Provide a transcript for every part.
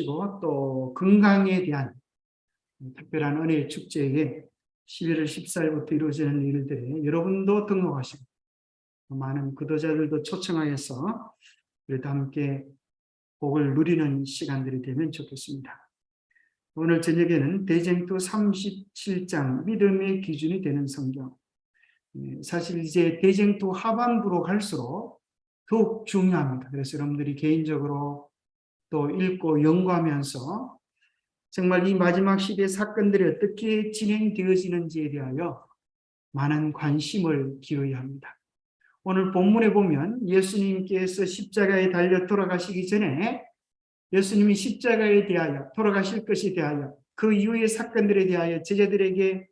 또 건강에 대한 특별한 은혜의 축제에 11월 14일부터 이루어지는 일들에 여러분도 등록하시고 많은 구도자들도 초청하여서 우리도 함께 복을 누리는 시간들이 되면 좋겠습니다. 오늘 저녁에는 대쟁투 37장 믿음의 기준이 되는 성경. 사실 이제 대쟁투 하반부로 갈수록 더욱 중요합니다. 그래서 여러분들이 개인적으로 또 읽고 연구하면서 정말 이 마지막 시대의 사건들이 어떻게 진행되어지는지에 대하여 많은 관심을 기울여야 합니다. 오늘 본문에 보면 예수님께서 십자가에 달려 돌아가시기 전에 예수님이 십자가에 대하여 돌아가실 것에 대하여 그 이후의 사건들에 대하여 제자들에게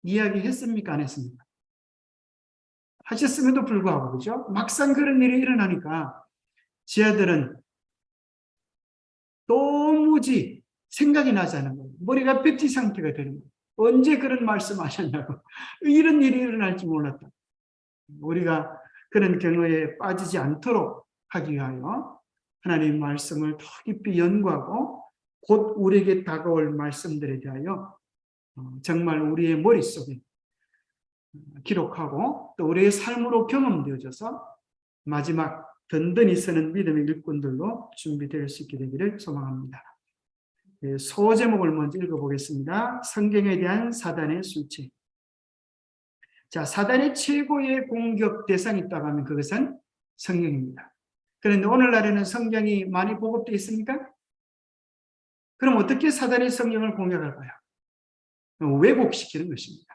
이야기했습니까? 안 했습니까? 하셨음에도 불구하고 그죠? 막상 그런 일이 일어나니까 제자들은 도무지 생각이 나지 않은 거예요. 머리가 백지 상태가 되는 거예요. 언제 그런 말씀하셨냐고. 이런 일이 일어날지 몰랐다. 우리가 그런 경우에 빠지지 않도록 하기 위하여 하나님의 말씀을 더 깊이 연구하고 곧 우리에게 다가올 말씀들에 대하여 정말 우리의 머릿속에 기록하고 또 우리의 삶으로 경험되어져서 마지막 든든히 서는 믿음의 일꾼들로 준비될 수 있게 되기를 소망합니다. 소제목을 먼저 읽어보겠습니다. 성경에 대한 사단의 술책. 자, 사단의 최고의 공격 대상이 있다고 하면 그것은 성경입니다. 그런데 오늘날에는 성경이 많이 보급되어 있습니까? 그럼 어떻게 사단의 성경을 공격할까요? 왜곡시키는 것입니다.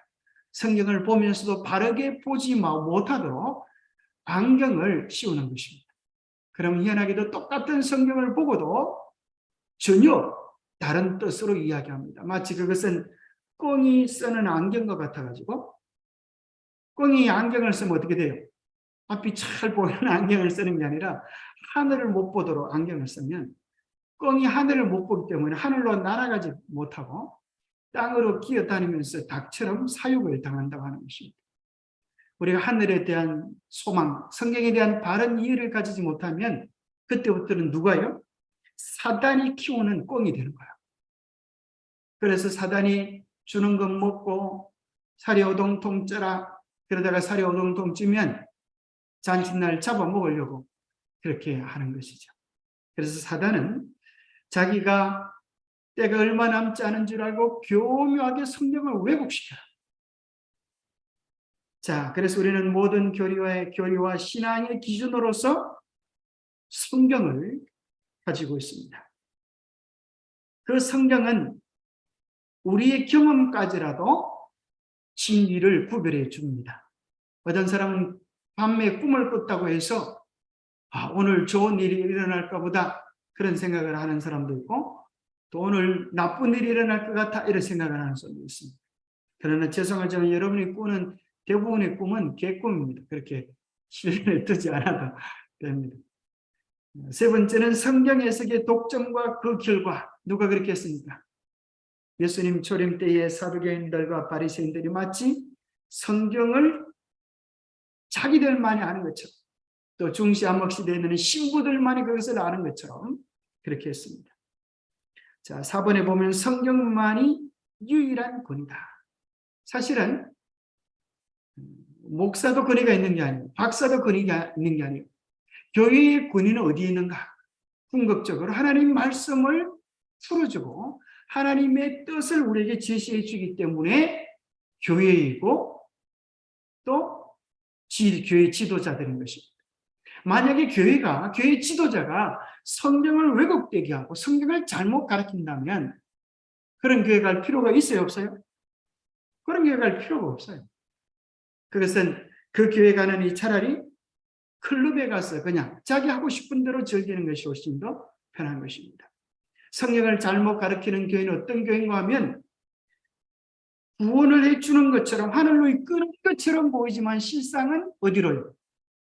성경을 보면서도 바르게 보지 못하도록 반경을 씌우는 것입니다. 그럼 희한하게도 똑같은 성경을 보고도 전혀 다른 뜻으로 이야기합니다. 마치 그것은 꽁이 쓰는 안경과 같아가지고 꽁이 안경을 쓰면 어떻게 돼요? 앞이 잘 보이는 안경을 쓰는 게 아니라 하늘을 못 보도록 안경을 쓰면 꽁이 하늘을 못 보기 때문에 하늘로 날아가지 못하고 땅으로 기어다니면서 닭처럼 사육을 당한다고 하는 것입니다. 우리가 하늘에 대한 소망, 성경에 대한 바른 이해를 가지지 못하면 그때부터는 누가요? 사단이 키우는 꽁이 되는 거예요. 그래서 사단이 주는 것 먹고 사리오동통 쪄라. 그러다가 사리오동통 찌면 잔칫날 잡아먹으려고 그렇게 하는 것이죠. 그래서 사단은 자기가 때가 얼마 남지 않은 줄 알고 교묘하게 성경을 왜곡시켜요. 자, 그래서 우리는 모든 교리와 신앙의 기준으로서 성경을 가지고 있습니다. 그 성경은 우리의 경험까지라도 진리를 구별해 줍니다. 어떤 사람은 밤에 꿈을 꿨다고 해서 오늘 좋은 일이 일어날까 보다 그런 생각을 하는 사람도 있고 또 오늘 나쁜 일이 일어날 것 같아 이런 생각을 하는 사람도 있습니다. 그러나 죄송하지만 여러분이 꾸는 대부분의 꿈은 개꿈입니다. 그렇게 신뢰를 두지 않아도 됩니다. 세 번째는 성경 해석의 독점과 그 결과. 누가 그렇게 했습니까? 예수님 초림 때의 사두개인들과 바리새인들이 마치 성경을 자기들만이 아는 것처럼 또 중시 암흑 시대에는 신부들만이 그것을 아는 것처럼 그렇게 했습니다. 자, 4번에 보면 성경만이 유일한 권위다. 사실은 목사도 권위가 있는 게 아니고 박사도 권위가 있는 게 아니고 교회의 권위는 어디에 있는가? 궁극적으로 하나님 말씀을 풀어주고 하나님의 뜻을 우리에게 제시해 주기 때문에 교회이고 또 교회 지도자들인 것입니다. 만약에 교회 지도자가 성경을 왜곡되게 하고 성경을 잘못 가르친다면 그런 교회 갈 필요가 있어요? 없어요? 그런 교회 갈 필요가 없어요. 그것은 그 교회 가는 이 차라리 클럽에 가서 그냥 자기 하고 싶은 대로 즐기는 것이 훨씬 더 편한 것입니다. 성경을 잘못 가르치는 교회는 어떤 교회인가 하면 구원을 해주는 것처럼 하늘로 이끄는 것처럼 보이지만 실상은 어디로요?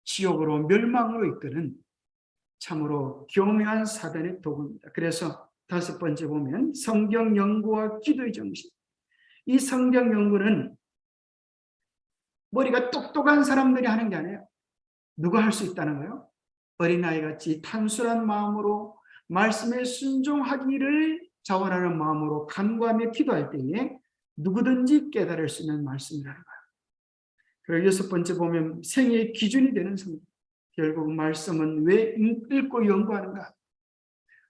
지옥으로 멸망으로 이끄는 참으로 교묘한 사단의 도구입니다. 그래서 5번째 보면 성경 연구와 기도의 정신. 이 성경 연구는 머리가 똑똑한 사람들이 하는 게 아니에요. 누가 할 수 있다는 거예요? 어린아이같이 단순한 마음으로 말씀에 순종하기를 자원하는 마음으로 간구하며 기도할 때에 누구든지 깨달을 수 있는 말씀이라는 거예요. 그리고 6번째 보면 생애의 기준이 되는 성경. 결국 말씀은 왜 읽고 연구하는가?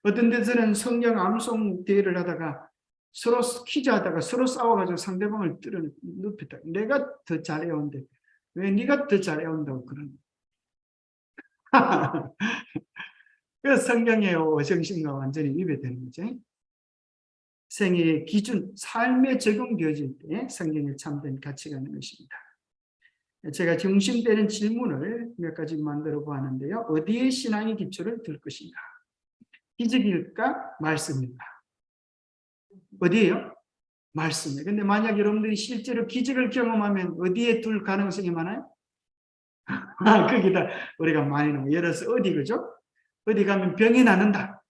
어떤 데서는 성경 암송 대회를 하다가 서로 퀴즈 하다가 서로 싸워가지고 상대방을 눕혔다. 내가 더 잘해온데 왜 네가 더 잘해온다고 그러는 그 성경의 정신과 완전히 위배되는 거죠. 생애의 기준, 삶에 적용되어질 때 성경에 참된 가치가 있는 것입니다. 제가 중심되는 질문을 몇 가지 만들어 보았는데요. 어디에 신앙의 기초를 둘 것인가? 기적일까? 말씀일까? 어디에요? 말씀이에요. 근데 만약 여러분들이 실제로 기적을 경험하면 어디에 둘 가능성이 많아요? 거기다 우리가 많이 놓은 열어서 어디 그죠? 어디 가면 병이 낫는다.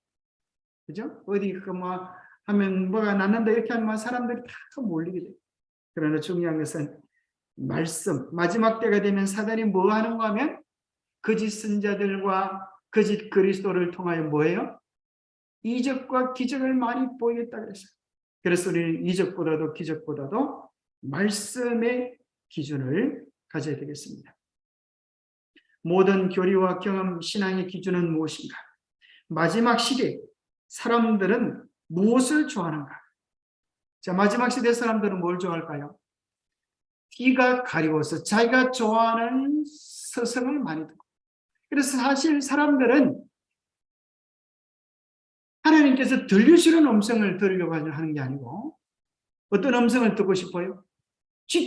그죠? 어디 뭐 하면 뭐가 낫는다 이렇게 하면 사람들이 다 몰리게 돼요. 그러나 중요한 것은 말씀, 마지막 때가 되면 사단이 뭐 하는가 하면 거짓 선자들과 거짓 그리스도를 통하여 뭐예요? 이적과 기적을 많이 보이겠다 그랬어요. 그래서 우리는 이적보다도 기적보다도 말씀의 기준을 가져야 되겠습니다. 모든 교리와 경험, 신앙의 기준은 무엇인가? 마지막 시대 사람들은 무엇을 좋아하는가? 자, 마지막 시대 사람들은 뭘 좋아할까요? 귀가 가리워서 자기가 좋아하는 서성을 많이 듣고. 그래서 사실 사람들은 하나님께서 들려주는 음성을 들으려고 하는 게 아니고 어떤 음성을 듣고 싶어요?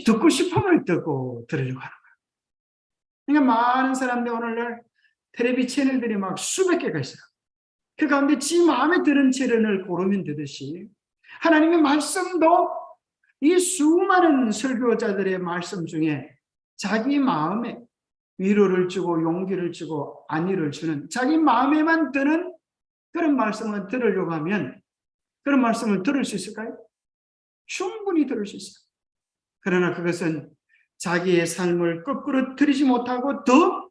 듣고 싶은 걸 듣고 들으려고 하는 거예요. 그러니까 많은 사람들이 오늘날 텔레비 채널들이 막 수백 개가 있어요. 그 가운데 지 마음에 드는 채널을 고르면 되듯이 하나님의 말씀도 이 수많은 설교자들의 말씀 중에 자기 마음에 위로를 주고 용기를 주고 안위를 주는 자기 마음에만 드는 그런 말씀을 들으려고 하면 그런 말씀을 들을 수 있을까요? 충분히 들을 수 있어요. 그러나 그것은 자기의 삶을 거꾸로 들이지 못하고 더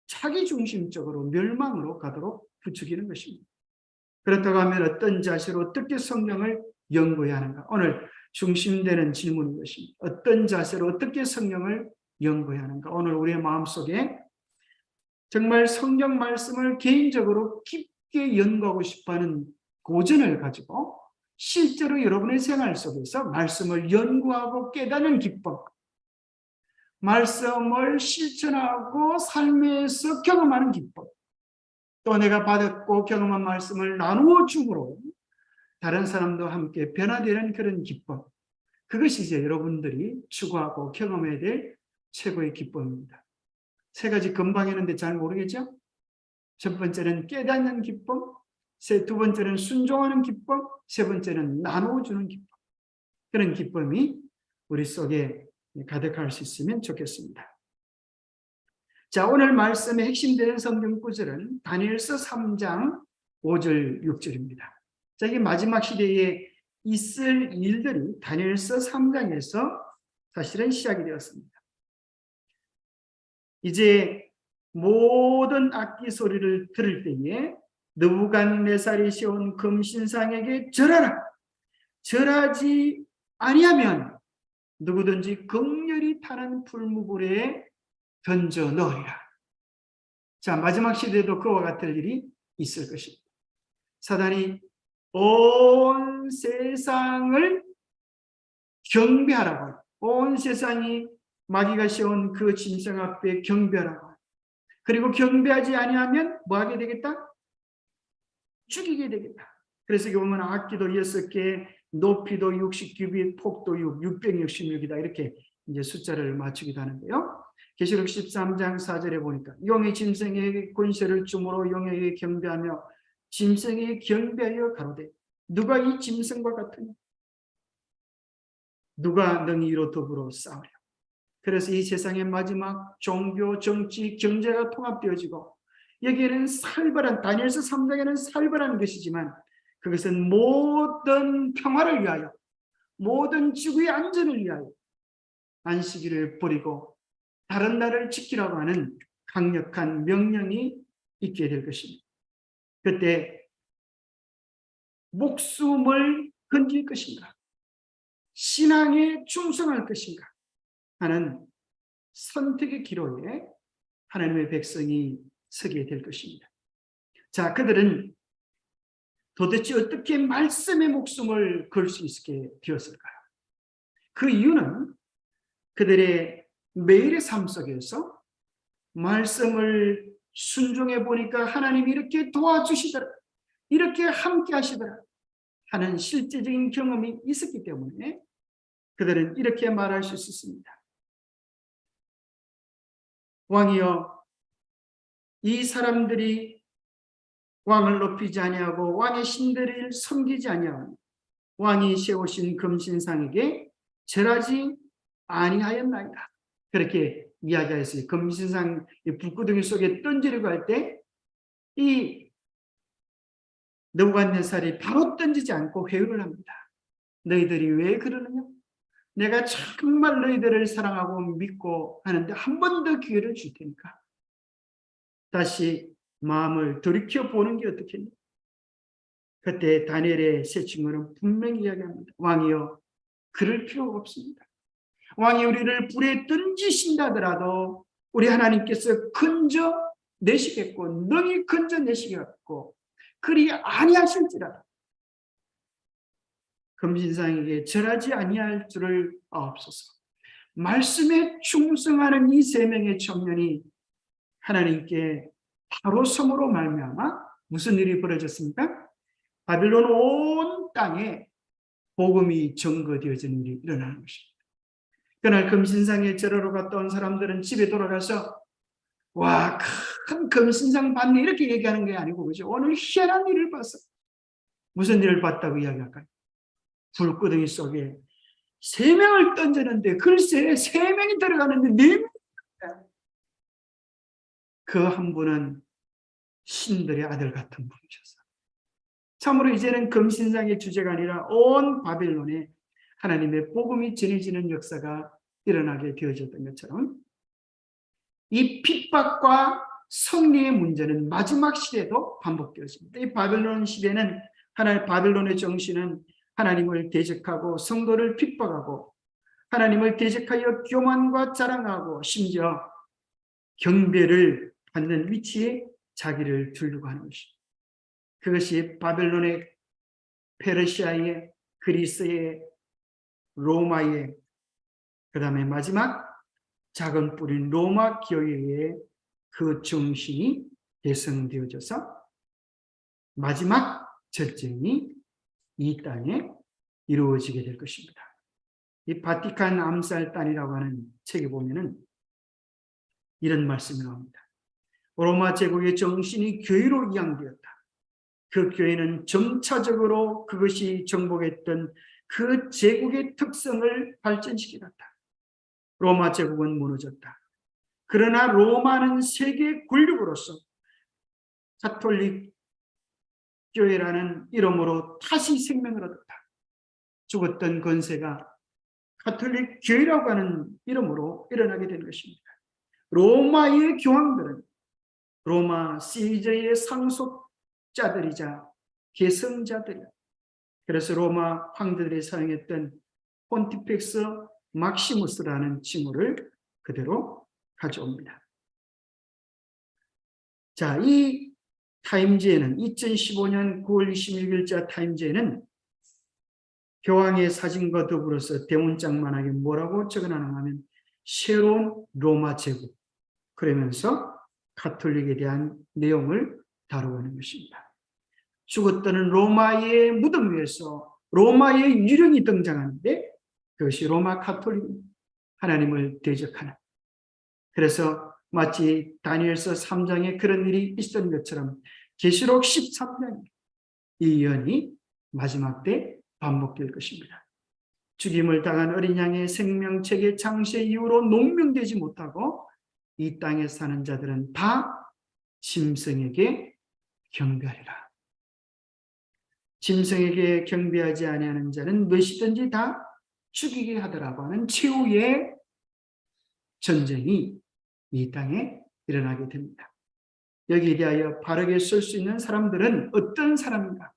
자기중심적으로 멸망으로 가도록 부추기는 것입니다. 그렇다고 하면 어떤 자세로 어떻게 성경을 연구해야 하는가? 오늘 중심되는 질문인 것입니다. 어떤 자세로 어떻게 성경을 연구해야 하는가? 오늘 우리의 마음속에 정말 성경 말씀을 개인적으로 깊게 연구하고 싶어하는 고전을 가지고 실제로 여러분의 생활 속에서 말씀을 연구하고 깨닫는 기쁨, 말씀을 실천하고 삶에서 경험하는 기쁨, 또 내가 받았고 경험한 말씀을 나누어 줌으로 다른 사람과 함께 변화되는 그런 기쁨, 그것이 이제 여러분들이 추구하고 경험해야 될 최고의 기쁨입니다. 세 가지 금방 했는데 잘 모르겠죠? 첫 번째는 깨닫는 기쁨, 두 번째는 순종하는 기쁨, 세 번째는 나누어주는 기쁨. 그런 기쁨이 우리 속에 가득할 수 있으면 좋겠습니다. 자, 오늘 말씀의 핵심되는 성경 구절은 다니엘서 3장 5절 6절입니다. 자, 이게 마지막 시대에 있을 일들이 다니엘서 3장에서 사실은 시작이 되었습니다. 이제 모든 악기 소리를 들을 때에 느부갓네살이 세운 금신상에게 절하라. 절하지 아니하면 누구든지 극렬히 타는 불무불에 던져 넣으리라. 자, 마지막 시대에도 그와 같은 일이 있을 것입니다. 사단이 온 세상을 경배하라고, 온 세상이 마귀가 세운 그 짐승 앞에 경배하라고, 그리고 경배하지 아니하면 뭐 하게 되겠다? 죽이게 되겠다. 그래서 여기 보면 악기도 6개, 높이도 60규빗, 폭도 666이다. 이렇게 이제 숫자를 맞추기도 하는데요. 계시록 13장 4절에 보니까 용의 짐승에게 권세를 주므로 용에게 경배하며 짐승에게 경배하여 가로되 누가 이 짐승과 같으냐? 누가 능히로 더불어 싸우랴? 그래서 이 세상의 마지막 종교, 정치, 경제가 통합되어지고 여기에는 살벌한, 다니엘서 3장에는 살벌한 것이지만 그것은 모든 평화를 위하여, 모든 지구의 안전을 위하여 안식일을 버리고 다른 날을 지키라고 하는 강력한 명령이 있게 될 것입니다. 그때 목숨을 건질 것인가? 신앙에 충성할 것인가? 하는 선택의 기로에 하나님의 백성이 서게 될 것입니다. 자, 그들은 도대체 어떻게 말씀의 목숨을 걸 수 있게 되었을까요? 그 이유는 그들의 매일의 삶 속에서 말씀을 순종해 보니까 하나님이 이렇게 도와주시더라, 이렇게 함께 하시더라 하는 실제적인 경험이 있었기 때문에 그들은 이렇게 말할 수 있습니다. 왕이여, 이 사람들이 왕을 높이지 아니하고 왕의 신들을 섬기지 아니하고 왕이 세우신 금신상에게 절하지 아니하였나이다. 그렇게 이야기했어요. 금신상 불구덩이 속에 던지려고 할 때 이 느부갓네살이 바로 던지지 않고 회유를 합니다. 너희들이 왜 그러느냐? 내가 정말 너희들을 사랑하고 믿고 하는데 한 번 더 기회를 줄 테니까 다시 마음을 돌이켜 보는 게 어떻겠냐? 그때 다니엘의 세 친구는 분명히 이야기합니다. 왕이여, 그럴 필요가 없습니다. 왕이 우리를 불에 던지신다 하더라도 우리 하나님께서 건져내시겠고 능히 건져내시겠고 그리 아니하실지라도 금신상에게 절하지 아니할 줄을 아옵소서. 말씀에 충성하는 이 세 명의 청년이 하나님께 바로 섬으로 말미암아 무슨 일이 벌어졌습니까? 바빌론 온 땅에 복음이 증거되어지는 일이 일어나는 것입니다. 그날 금신상에 절하러 갔다 온 사람들은 집에 돌아가서 와, 큰 금신상 봤네 이렇게 얘기하는 게 아니고, 그죠? 오늘 희한한 일을 봤어. 무슨 일을 봤다고 이야기할까요? 불구덩이 속에 3명을 던졌는데 글쎄 3명이 들어가는데 4명이 그 한 분은 신들의 아들 같은 분이셨어요. 참으로 이제는 금신상의 주제가 아니라 온 바빌론에 하나님의 복음이 전해지는 역사가 일어나게 되어졌던 것처럼 이 핍박과 성리의 문제는 마지막 시대도 반복되었습니다. 이 바빌론 시대는 바빌론의 정신은 하나님을 대적하고 성도를 핍박하고 하나님을 대적하여 교만과 자랑하고 심지어 경배를 받는 위치에 자기를 두려고 하는 것입니다. 그것이 바벨론의, 페르시아의, 그리스의, 로마의, 그 다음에 마지막 작은 뿌린 로마 교회의 그 정신이 대성되어져서 마지막 전쟁이 이 땅에 이루어지게 될 것입니다. 이 바티칸 암살단이라고 하는 책에 보면은 이런 말씀이 나옵니다. 로마 제국의 정신이 교회로 이양되었다. 그 교회는 점차적으로 그것이 정복했던 그 제국의 특성을 발전시키었다. 로마 제국은 무너졌다. 그러나 로마는 세계 군력으로서 가톨릭 교회라는 이름으로 다시 생명을 얻었다. 죽었던 권세가 가톨릭 교회라고 하는 이름으로 일어나게 된 것입니다. 로마의 교황들은 로마 시저의 상속자들이자 계승자들이야. 그래서 로마 황제들이 사용했던 폰티펙스 막시무스라는 칭호를 그대로 가져옵니다. 자, 이 타임지에는 2015년 9월 26일자 타임지에는 교황의 사진과 더불어서 대문짝만하게 뭐라고 적어놨는가 하면 새로운 로마 제국, 그러면서 가톨릭에 대한 내용을 다루는 것입니다. 죽었던 로마의 무덤 위에서 로마의 유령이 등장하는데 그것이 로마 가톨릭, 하나님을 대적하는, 그래서 마치 다니엘서 3장에 그런 일이 있었던 것처럼 계시록 13장 이 예언이 마지막 때 반복될 것입니다. 죽임을 당한 어린 양의 생명책의 창세 이후로 농명되지 못하고 이 땅에 사는 자들은 다 짐승에게 경배하리라. 짐승에게 경배하지 아니하는 자는 무엇이든지 다 죽이게 하더라고 하는 최후의 전쟁이 이 땅에 일어나게 됩니다. 여기에 대하여 바르게 쓸 수 있는 사람들은 어떤 사람인가?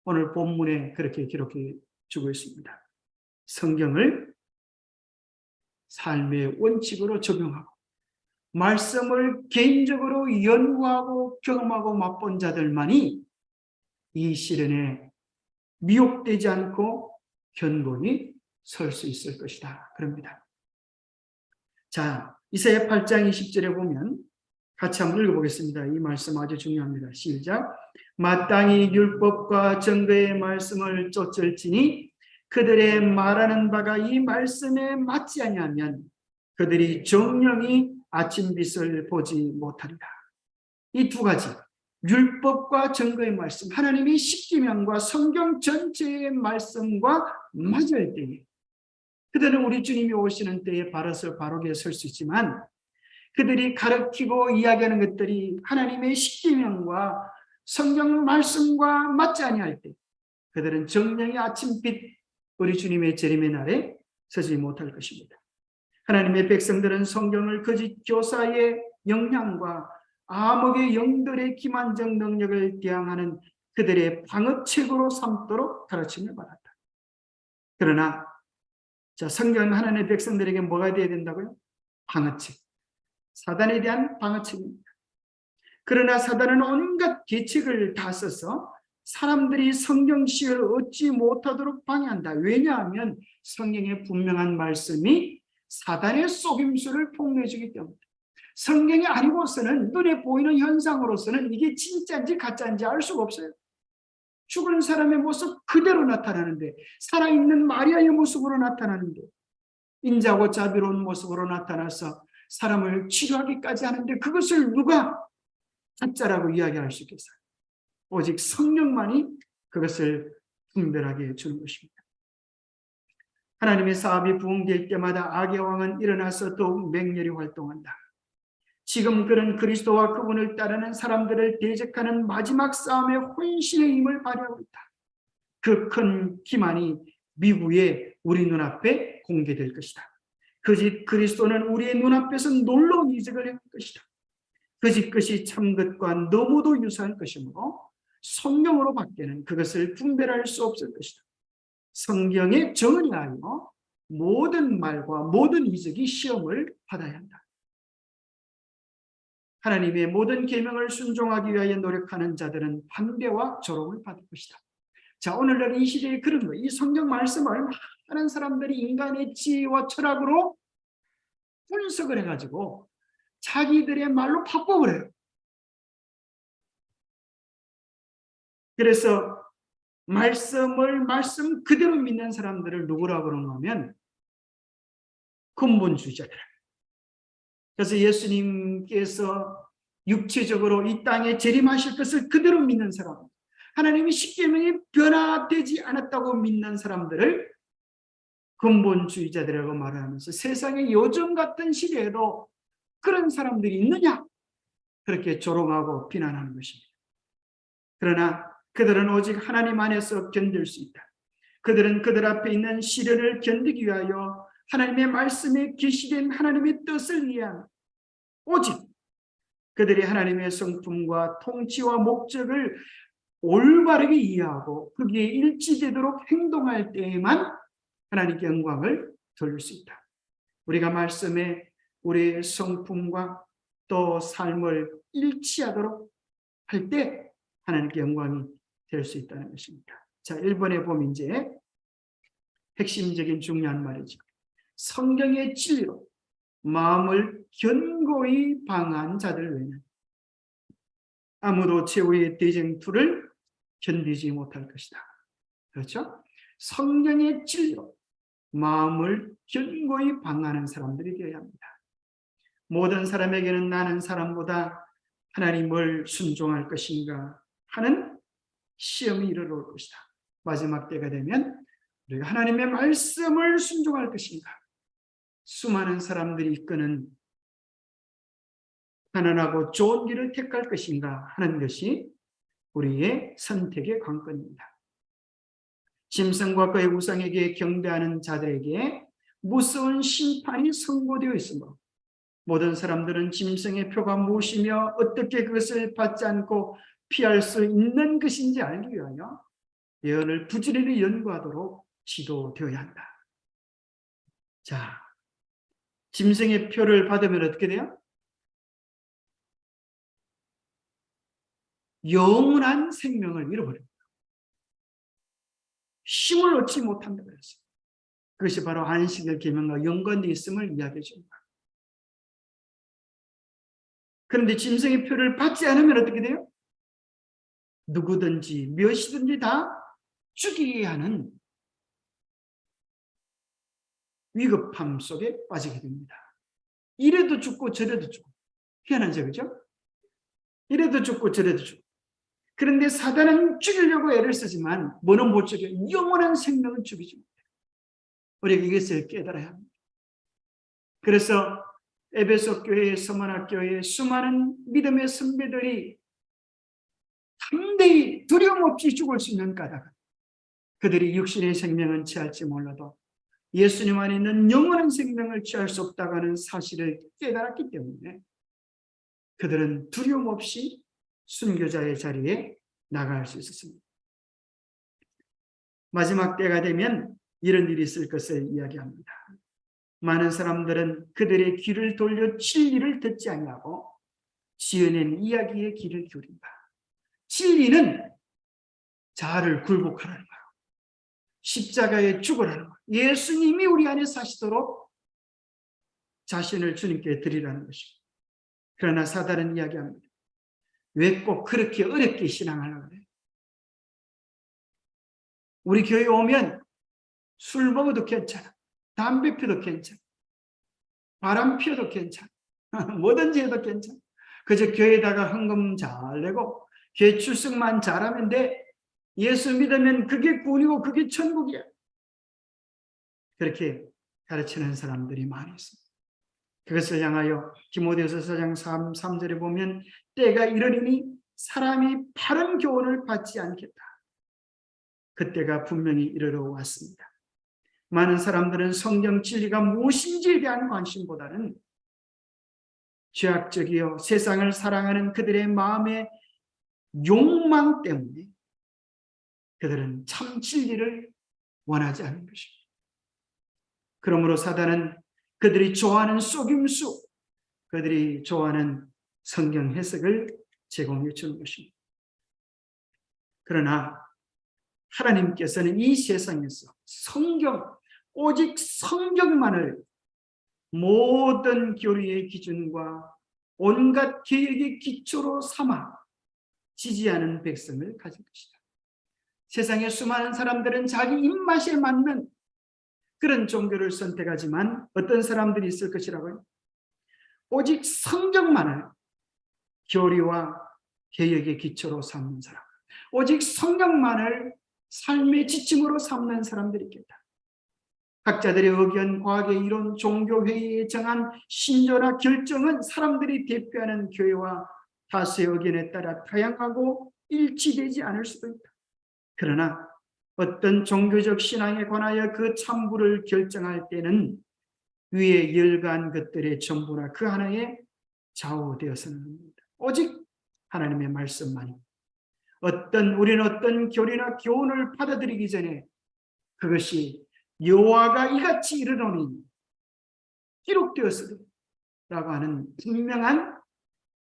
오늘 본문에 그렇게 기록해 주고 있습니다. 성경을 삶의 원칙으로 적용하고 말씀을 개인적으로 연구하고 경험하고 맛본 자들만이 이 시련에 미혹되지 않고 견고히 설 수 있을 것이다. 그럽니다. 자, 이사야 8장 20절에 보면 같이 한번 읽어보겠습니다. 이 말씀 아주 중요합니다. 시작. 마땅히 율법과 증거의 말씀을 쫓을지니 그들의 말하는 바가 이 말씀에 맞지 아니하면 그들이 정령이 아침빛을 보지 못하리라. 이 두 가지, 율법과 증거의 말씀, 하나님의 십계명과 성경 전체의 말씀과 맞을 때에 그들은 우리 주님이 오시는 때에 바로서 바르게 설 수 있지만 그들이 가르치고 이야기하는 것들이 하나님의 십계명과 성경 말씀과 맞지 아니할 때 그들은 정령의 아침빛 우리 주님의 재림의 날에 서지 못할 것입니다. 하나님의 백성들은 성경을 거짓 교사의 역량과 암흑의 영들의 기만적 능력을 대항하는 그들의 방어책으로 삼도록 가르침을 받았다. 그러나 성경은 하나님의 백성들에게 뭐가 되어야 된다고요? 방어책. 사단에 대한 방어책입니다. 그러나 사단은 온갖 계책을 다 써서 사람들이 성경 시를 얻지 못하도록 방해한다. 왜냐하면 성경의 분명한 말씀이 사단의 속임수를 폭로해주기 때문에 성경이 아니고서는 눈에 보이는 현상으로서는 이게 진짜인지 가짜인지 알 수가 없어요. 죽은 사람의 모습 그대로 나타나는데 살아있는 마리아의 모습으로 나타나는데 인자고 자비로운 모습으로 나타나서 사람을 치료하기까지 하는데 그것을 누가 가짜라고 이야기할 수 있겠어요? 오직 성령만이 그것을 분별하게 해주는 것입니다. 하나님의 사업이 부흥될 때마다 악의 왕은 일어나서 더욱 맹렬히 활동한다. 지금 그는 그리스도와 그분을 따르는 사람들을 대적하는 마지막 싸움의 혼신의 힘을 발휘하고 있다. 그 큰 기만이 미국의 우리 눈앞에 공개될 것이다. 그짓 그리스도는 우리의 눈앞에서 놀라운 이적을 할 것이다. 그짓 것이 참 것과 너무도 유사한 것이므로 성경으로 밖에는 그것을 분별할 수 없을 것이다. 성경에 정의하여 모든 말과 모든 이적이 시험을 받아야 한다. 하나님의 모든 계명을 순종하기 위하여 노력하는 자들은 환대와 조롱을 받을 것이다. 자, 오늘날 이 시대에 그런 거예요. 이 성경 말씀을 많은 사람들이 인간의 지혜와 철학으로 분석을 해가지고 자기들의 말로 바꿔버려요. 그래서 말씀 그대로 믿는 사람들을 누구라고 그러는 하면 근본주의자들. 그래서 예수님께서 육체적으로 이 땅에 재림하실 것을 그대로 믿는 사람, 하나님의 십계명이 변화되지 않았다고 믿는 사람들을 근본주의자들이라고 말하면서 세상에 요즘 같은 시대에도 그런 사람들이 있느냐? 그렇게 조롱하고 비난하는 것입니다. 그러나 그들은 오직 하나님 안에서 견딜 수 있다. 그들은 그들 앞에 있는 시련을 견디기 위하여 하나님의 말씀에 계시된 하나님의 뜻을 위한 오직 그들이 하나님의 성품과 통치와 목적을 올바르게 이해하고 거기에 일치되도록 행동할 때에만 하나님께 영광을 돌릴 수 있다. 우리가 말씀에 우리의 성품과 또 삶을 일치하도록 할 때 하나님께 영광이 될 수 있다는 것입니다. 자, 1번에 보면 이제 핵심적인 중요한 말이죠. 성경의 진리로 마음을 견고히 방한 자들 외에는 아무도 최후의 대쟁투를 견디지 못할 것이다. 그렇죠? 성경의 진리로 마음을 견고히 방하는 사람들이 되어야 합니다. 모든 사람에게는 나는 사람보다 하나님을 순종할 것인가 하는 시험이 이르러올 것이다. 마지막 때가 되면 우리가 하나님의 말씀을 순종할 것인가, 수많은 사람들이 이끄는 편안하고 좋은 길을 택할 것인가 하는 것이 우리의 선택의 관건입니다. 짐승과 그의 우상에게 경배하는 자들에게 무서운 심판이 선고되어 있으므로 모든 사람들은 짐승의 표가 무엇이며 어떻게 그것을 받지 않고 피할 수 있는 것인지 알기 위하여 예언을 부지런히 연구하도록 지도되어야 한다. 자, 짐승의 표를 받으면 어떻게 돼요? 영원한 생명을 잃어버립니다. 힘을 얻지 못한다고 그랬어요. 그것이 바로 안식일 계명과 연관되어 있음을 이야기해 줍니다. 그런데 짐승의 표를 받지 않으면 어떻게 돼요? 누구든지 무엇이든지 다 죽이게 하는 위급함 속에 빠지게 됩니다. 이래도 죽고 저래도 죽고. 희한하죠, 그죠? 이래도 죽고 저래도 죽고. 그런데 사단은 죽이려고 애를 쓰지만 뭐는 못 죽여? 영원한 생명을 죽이지 못해요. 우리가 이것을 깨달아야 합니다. 그래서 에베소 교회, 서머나 교회의 수많은 믿음의 선배들이 담대히 두려움 없이 죽을 수 있는 까닭은 그들이 육신의 생명은 취할지 몰라도 예수님 안에 있는 영원한 생명을 취할 수 없다고 하는 사실을 깨달았기 때문에 그들은 두려움 없이 순교자의 자리에 나갈 수 있었습니다. 마지막 때가 되면 이런 일이 있을 것을 이야기합니다. 많은 사람들은 그들의 귀를 돌려 진리를 듣지 아니하고 지어낸 이야기의 귀를 기울인다. 진리는 자아를 굴복하라는 거예요. 십자가에 죽으라는 거예요. 예수님이 우리 안에 사시도록 자신을 주님께 드리라는 것입니다. 그러나 사단은 이야기합니다. 왜 꼭 그렇게 어렵게 신앙하려고 그래요? 우리 교회에 오면 술 먹어도 괜찮아. 담배 피워도 괜찮아. 바람 피워도 괜찮아. 뭐든지 해도 괜찮아. 그저 교회에다가 헌금 잘 내고 교회 출석만 잘하면 돼. 예수 믿으면 그게 구원이고 그게 천국이야. 그렇게 가르치는 사람들이 많이 있습니다. 그것을 향하여 디모데후서 4장 3절에 보면 때가 이르리니 사람이 바른 교훈을 받지 않겠다. 그때가 분명히 이르러 왔습니다. 많은 사람들은 성경 진리가 무엇인지에 대한 관심보다는 죄악적이요 세상을 사랑하는 그들의 마음의 욕망 때문에 그들은 참 진리를 원하지 않는 것입니다. 그러므로 사단은 그들이 좋아하는 속임수, 그들이 좋아하는 성경 해석을 제공해 주는 것입니다. 그러나 하나님께서는 이 세상에서 성경, 오직 성경만을 모든 교리의 기준과 온갖 계획의 기초로 삼아 지지하는 백성을 가질 것이다. 세상의 수많은 사람들은 자기 입맛에 맞는 그런 종교를 선택하지만 어떤 사람들이 있을 것이라고요? 오직 성경만을 교리와 계획의 기초로 삼는 사람, 오직 성경만을 삶의 지침으로 삼는 사람들이 있겠다. 학자들의 의견, 과학의 이론, 종교회의에 정한 신조나 결정은 사람들이 대표하는 교회와 다수의 의견에 따라 다양하고 일치되지 않을 수도 있다. 그러나 어떤 종교적 신앙에 관하여 그 참부를 결정할 때는 위에 열간 것들의 전부나 그 하나에 좌우되어서는 합니다. 오직 하나님의 말씀만이 우리는 어떤 교리나 교훈을 받아들이기 전에 그것이 여호와가 이같이 이르노니 기록되었으리라고 하는 분명한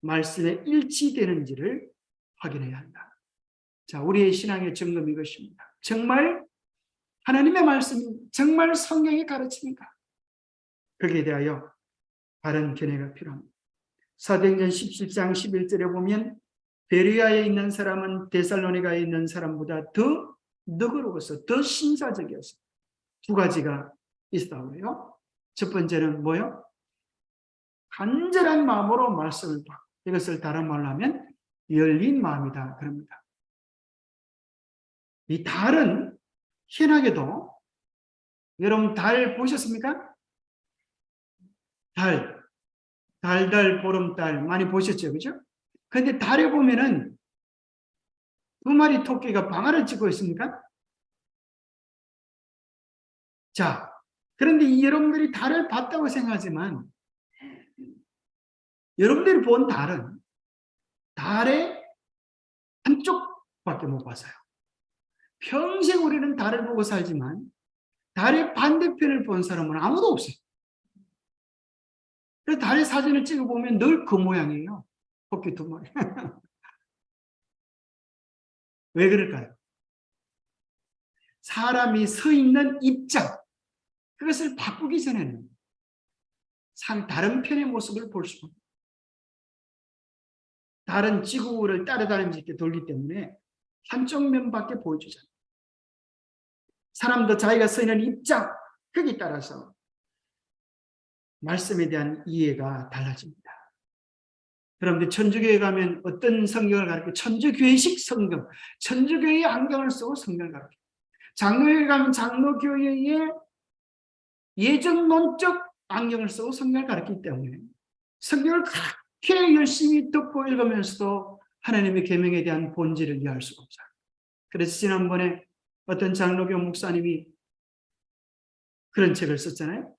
말씀에 일치되는지를 확인해야 한다. 자, 우리의 신앙의 점검이 이것입니다. 정말 하나님의 말씀이 정말 성경이 가르치는가? 거기에 대하여 바른 견해가 필요합니다. 사도행전 17장 11절에 보면 베레아에 있는 사람은 데살로니가에 있는 사람보다 더 너그러워서 더 신사적이어서 두 가지가 있다고요. 첫 번째는 뭐요? 간절한 마음으로 말씀을 받고, 이것을 다른 말로 하면 열린 마음이다 그럽니다. 이 달은 희한하게도 여러분 달 보셨습니까? 달, 보름달 많이 보셨죠, 그죠? 그런데 달에 보면은 두 마리 토끼가 방아를 찌고 있습니까? 자, 그런데 여러분들이 달을 봤다고 생각하지만 여러분들이 본 달은 달의 한쪽밖에 못 봤어요. 평생 우리는 달을 보고 살지만 달의 반대편을 본 사람은 아무도 없어요. 그래서 달의 사진을 찍어보면 늘 그 모양이에요. 토끼 두 마리. 왜 그럴까요? 사람이 서 있는 입장, 그것을 바꾸기 전에는 다른 편의 모습을 볼 수가 없어요. 달은 지구를 따라다니면서 이렇게 돌기 때문에 한쪽 면밖에 보여주잖아요. 사람도 자기가 서 있는 입장, 거기에 따라서 말씀에 대한 이해가 달라집니다. 여러분들 천주교에 가면 어떤 성경을 가르쳐? 천주교회식 성경, 천주교회의 안경을 쓰고 성경을 가르쳐. 장로교에 가면 장로교회의 예정론적 안경을 쓰고 성경을 가르치기 때문에 성경을 그렇게 열심히 듣고 읽으면서도 하나님의 계명에 대한 본질을 이해할 수가 없어요. 그래서 지난번에 어떤 장로교 목사님이 그런 책을 썼잖아요.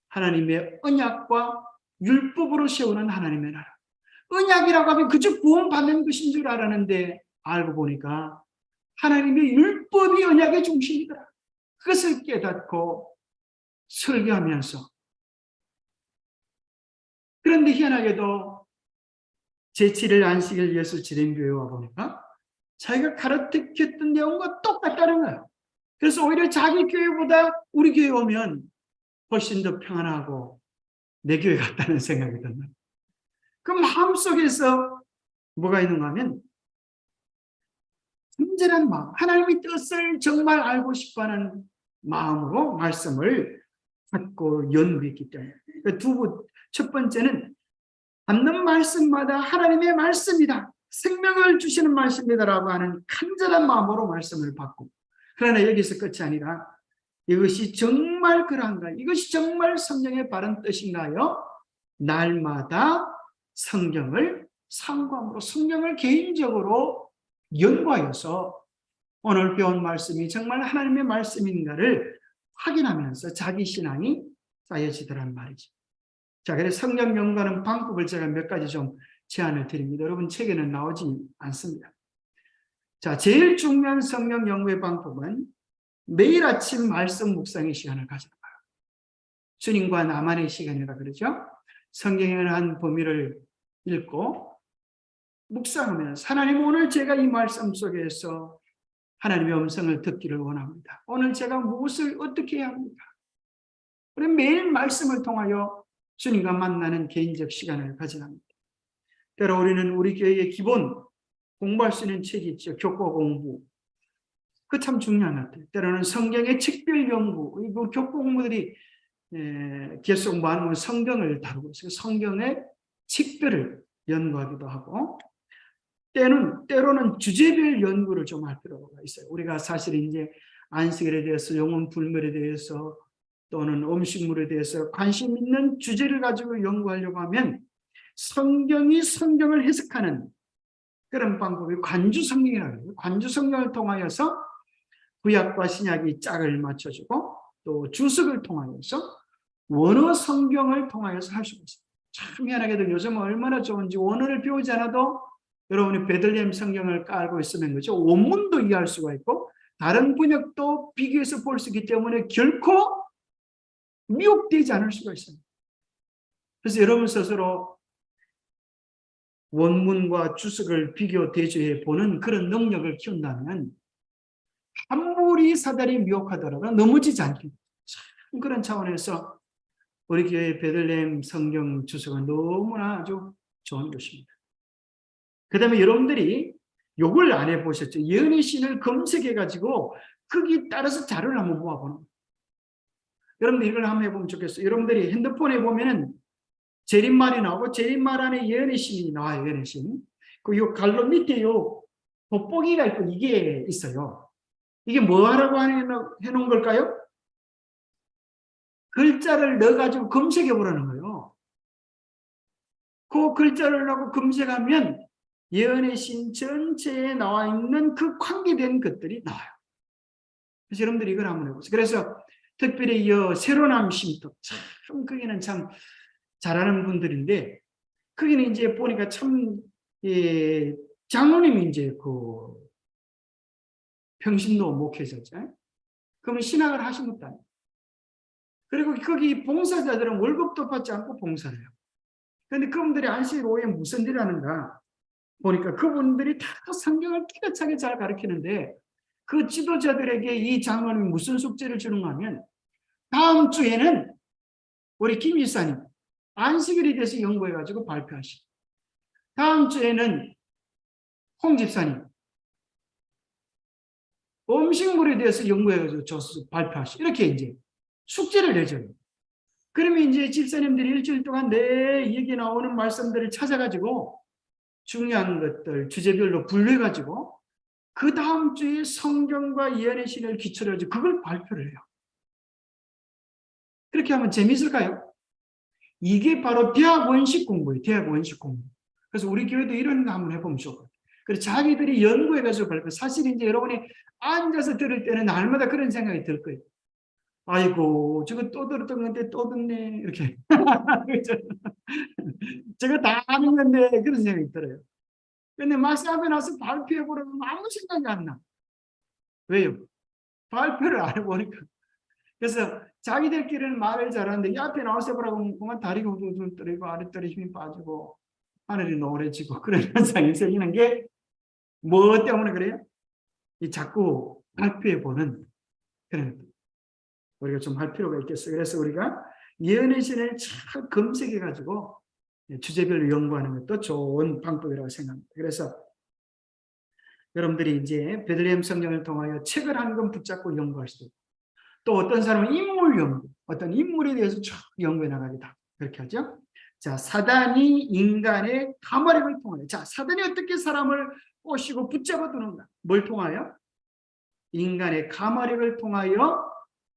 하나님의 언약과 율법으로 세우는 하나님의 나라. 언약이라고 하면 그저 구원받는 것인 줄 알았는데 알고 보니까 하나님의 율법이 언약의 중심이더라. 그것을 깨닫고 설교하면서, 그런데 희한하게도 제7일 안식일 예수 진행교회 와 보니까 자기가 가르쳤던 내용과 똑같다는 거예요. 그래서 오히려 자기 교회보다 우리 교회 오면 훨씬 더 평안하고 내 교회 같다는 생각이 듭니다. 그 마음속에서 뭐가 있는가 하면 간절한 마음, 하나님의 뜻을 정말 알고 싶어하는 마음으로 말씀을 받고 연구했기 때문에. 첫 번째는 받는 말씀마다 하나님의 말씀이다, 생명을 주시는 말씀이다라고 하는 간절한 마음으로 말씀을 받고, 그러나 여기서 끝이 아니라 이것이 정말 그런가, 이것이 정말 성경의 바른 뜻인가요? 날마다 성경을 상고함으로 성경을 개인적으로 연구하여서 오늘 배운 말씀이 정말 하나님의 말씀인가를 확인하면서 자기 신앙이 쌓여지더란 말이죠. 자, 그래서 성경 연구하는 방법을 제가 몇 가지 좀 제안을 드립니다. 여러분 책에는 나오지 않습니다. 자, 제일 중요한 성경 연구의 방법은 매일 아침 말씀 묵상의 시간을 가져봐요. 주님과 나만의 시간이라 그러죠. 성경의 한 범위를 읽고 묵상하면서 하나님, 오늘 제가 이 말씀 속에서 하나님의 음성을 듣기를 원합니다. 오늘 제가 무엇을 어떻게 해야 합니까? 우리 매일 말씀을 통하여 주님과 만나는 개인적 시간을 가져갑니다. 때로 우리는 우리 교회의 기본 공부할 수 있는 책이 있죠. 교과 공부. 그 참 중요한 것 같아요. 때로는 성경의 책별 연구, 이 교과 공부들이 계속 많은 성경을 다루고 있어요. 성경의 책별을 연구하기도 하고, 때로는 주제별 연구를 좀 할 필요가 있어요. 우리가 사실 이제 안식일에 대해서, 영혼 불멸에 대해서, 또는 음식물에 대해서 관심 있는 주제를 가지고 연구하려고 하면 성경이 성경을 해석하는 그런 방법이 관주 성경이라고 해요. 관주 성경을 통하여서 구약과 신약이 짝을 맞춰주고, 또 주석을 통하여서 원어 성경을 통하여서 할 수가 있어요. 참 희한하게도 요즘 얼마나 좋은지 원어를 배우지 않아도 여러분이 베들레헴 성경을 깔고 있으면 그죠, 원문도 이해할 수가 있고 다른 번역도 비교해서 볼 수 있기 때문에 결코 미혹되지 않을 수가 있어요. 그래서 여러분 스스로 원문과 주석을 비교 대조해 보는 그런 능력을 키운다면 아무리 사단이 미혹하더라도 넘어지지 않게, 참 그런 차원에서 우리 교회 베들레헴 성경 주석은 너무나 아주 좋은 것입니다. 그 다음에 여러분들이 요걸 안 해보셨죠? 예언의 신을 검색해가지고 거기 따라서 자료를 한번 모아보는 거예요. 여러분들 이걸 한번 해보면 좋겠어요. 여러분들이 핸드폰에 보면은 재림말이 나오고 재림말 안에 예언의 신이 나와요. 예언의 신. 그 요 갈로 밑에 요 돋보기가 있고 이게 있어요. 이게 뭐 하라고 해놓은 걸까요? 글자를 넣어가지고 검색해 보라는 거예요. 그 글자를 넣고 검색하면 예언의 신 전체에 나와 있는 그 관계된 것들이 나와요. 그래서 여러분들이 이걸 한번 해보세요. 그래서 특별히 이 새로남 신도 참 거기는 참 잘하는 분들인데, 거기는 이제 보니까 참 장로님이 이제 그 평신도 목회자죠. 그러면 신학을 하시겠다. 그리고 거기 봉사자들은 월급도 받지 않고 봉사를 해요. 그런데 그분들이 안식일 오후에 무슨 일을 하는가 보니까 그분들이 다 성경을 기가 차게 잘 가르치는데 그 지도자들에게 이 장로님이 무슨 숙제를 주는가 하면 다음 주에는 우리 김 지사님 안식일에 대해서 연구해가지고 발표하시고 다음 주에는 홍 집사님 음식물에 대해서 연구해가지고 발표하시고 이렇게 이제 숙제를 내줘요. 그러면 이제 집사님들이 일주일 동안 내 얘기 나오는 말씀들을 찾아가지고 중요한 것들 주제별로 분류해가지고 그 다음 주에 성경과 예언의 신을 기초로 해서 그걸 발표를 해요. 그렇게 하면 재미있을까요? 이게 바로 대학 원식 공부예요. 대학 원식 공부. 그래서 우리 교회도 이런 거 한번 해보면 좋을 것 같아요. 그래서 자기들이 연구해가지고 발표. 사실 이제 여러분이 앉아서 들을 때는 날마다 그런 생각이 들 거예요. 아이고, 저거 또 들었던 건데 또 듣네. 이렇게. 저거 다 아는 건데 그런 생각이 들어요. 근데 막상 앞에 나서 발표해보려면 아무 생각이 안 나. 왜요? 발표를 안 해보니까. 그래서 자기들끼리는 말을 잘하는데 이 앞에 나와서 해보라고 그만 다리가 우두두 떨리고 아랫다리 힘이 빠지고 하늘이 노래지고 그런 현상이 생기는 게 뭐 때문에 그래요? 이 자꾸 발표해보는 그런 우리가 좀 할 필요가 있겠어요. 그래서 우리가 예언의 신을 잘 검색해가지고 주제별로 연구하는 것도 좋은 방법이라고 생각합니다. 그래서 여러분들이 이제 베들레헴 성경을 통하여 책을 한 권 붙잡고 연구할 수도 있고 또 어떤 사람은 인물 연구, 어떤 인물에 대해서 쭉 연구해 나가기다. 그렇게 하죠. 자, 사단이 인간의 가마력을 통하여 사단이 어떻게 사람을 꼬시고 붙잡아 두는가? 뭘 통하여? 인간의 가마력을 통하여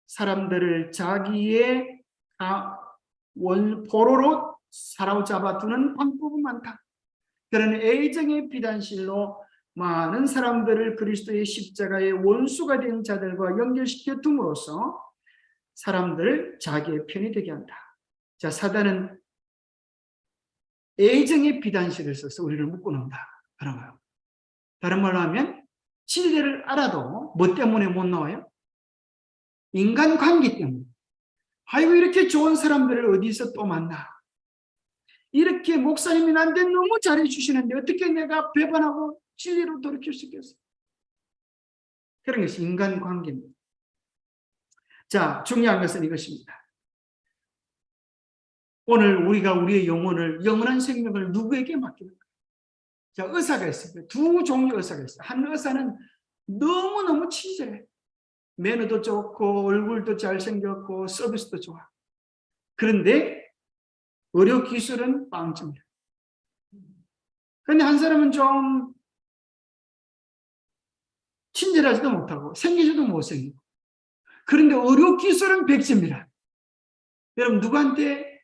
사람들을 자기의 포로로 사로잡아 두는 방법은 많다. 그런 애정의 비단실로 많은 사람들을 그리스도의 십자가의 원수가 된 자들과 연결시켜 둠으로써 사람들을 자기의 편이 되게 한다. 자, 사단은 애정의 비단실을 써서 우리를 묶어놓는다. 그런 거예요. 다른 말로 하면 진리를 알아도 뭐 때문에 못 나와요? 인간관계 때문에. 아이고 이렇게 좋은 사람들을 어디서 또 만나. 이렇게 목사님이 나한테 너무 잘해주시는데 어떻게 내가 배반하고 진리로 돌이킬 수 있겠어요? 그런 것이 인간관계입니다. 자, 중요한 것은 이것입니다. 오늘 우리가 우리의 영원한 생명을 누구에게 맡기는가? 자, 의사가 있어요. 두 종류 의사가 있어요. 한 의사는 너무너무 친절해. 매너도 좋고 얼굴도 잘생겼고 서비스도 좋아. 그런데 의료 기술은 빵점이야. 그런데 한 사람은 좀 친절하지도 못하고 생기지도 못생기고 그런데 의료 기술은 100점이라. 여러분 누구한테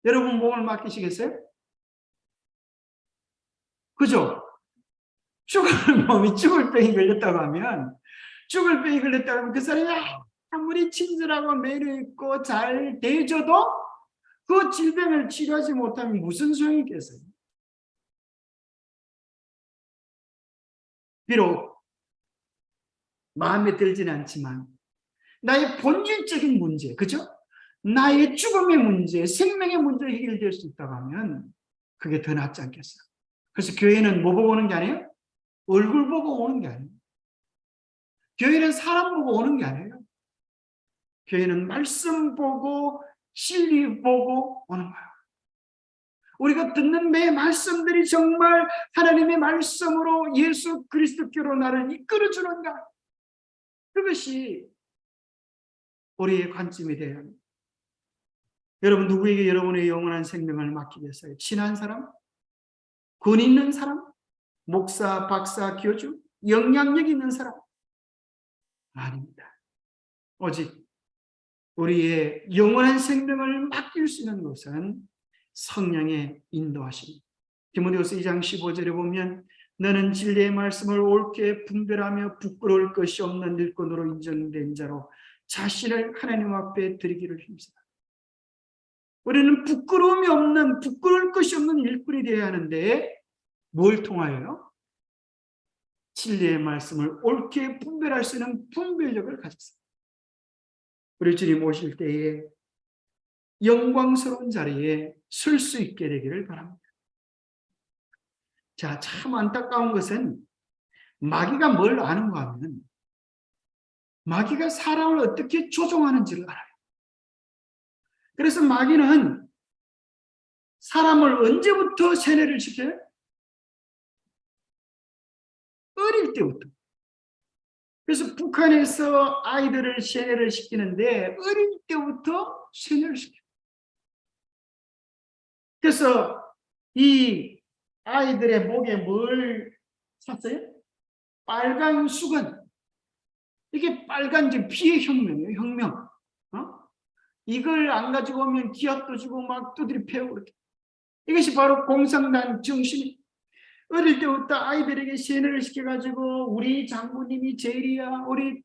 여러분 몸을 맡기시겠어요? 그죠? 죽을 병이 걸렸다고 하면 그 사람이 아무리 친절하고 매력 있고 잘 대해줘도 그 질병을 치료하지 못하면 무슨 소용이 있겠어요? 비록 마음에 들지는 않지만 나의 본질적인 문제, 그죠? 나의 죽음의 문제, 생명의 문제가 해결될 수 있다고 하면 그게 더 낫지 않겠어요? 그래서 교회는 뭐 보고 오는 게 아니에요? 얼굴 보고 오는 게 아니에요. 교회는 사람 보고 오는 게 아니에요. 교회는 말씀 보고 진리 보고 오는 거예요. 우리가 듣는 매 말씀들이 정말 하나님의 말씀으로 예수 그리스도께로 나를 이끌어주는가? 그것이 우리의 관점이 되어야 합니다. 여러분 누구에게 여러분의 영원한 생명을 맡기겠어요? 친한 사람? 권 있는 사람? 목사, 박사, 교주? 영향력 있는 사람? 아닙니다. 오직 우리의 영원한 생명을 맡길 수 있는 것은 성령의 인도하십니다. 디모데후서 2장 15절에 보면 너는 진리의 말씀을 옳게 분별하며 부끄러울 것이 없는 일꾼으로 인정된 자로 자신을 하나님 앞에 드리기를 힘쓰라. 우리는 부끄러울 것이 없는 일꾼이 되어야 하는데 뭘 통하여요? 진리의 말씀을 옳게 분별할 수 있는 분별력을 가졌습니다. 우리 주님 오실 때에 영광스러운 자리에 설 수 있게 되기를 바랍니다. 자, 참 안타까운 것은 마귀가 뭘 아는가 하면 마귀가 사람을 어떻게 조종하는지를 알아요. 그래서 마귀는 사람을 언제부터 세뇌를 시켜요? 어릴 때부터. 그래서 북한에서 아이들을 세뇌를 시키는데 어릴 때부터 세뇌를 시켜요. 그래서 이 아이들의 목에 뭘 샀어요? 빨간 수건. 이게 빨간 피의 혁명이에요. 혁명. 이걸 안 가지고 오면 기합도 주고 막 두드려 패고 그렇게. 이것이 바로 공산당 정신이 어릴 때부터 아이들에게 세뇌를 시켜가지고 우리 장모님이 제일이야. 우리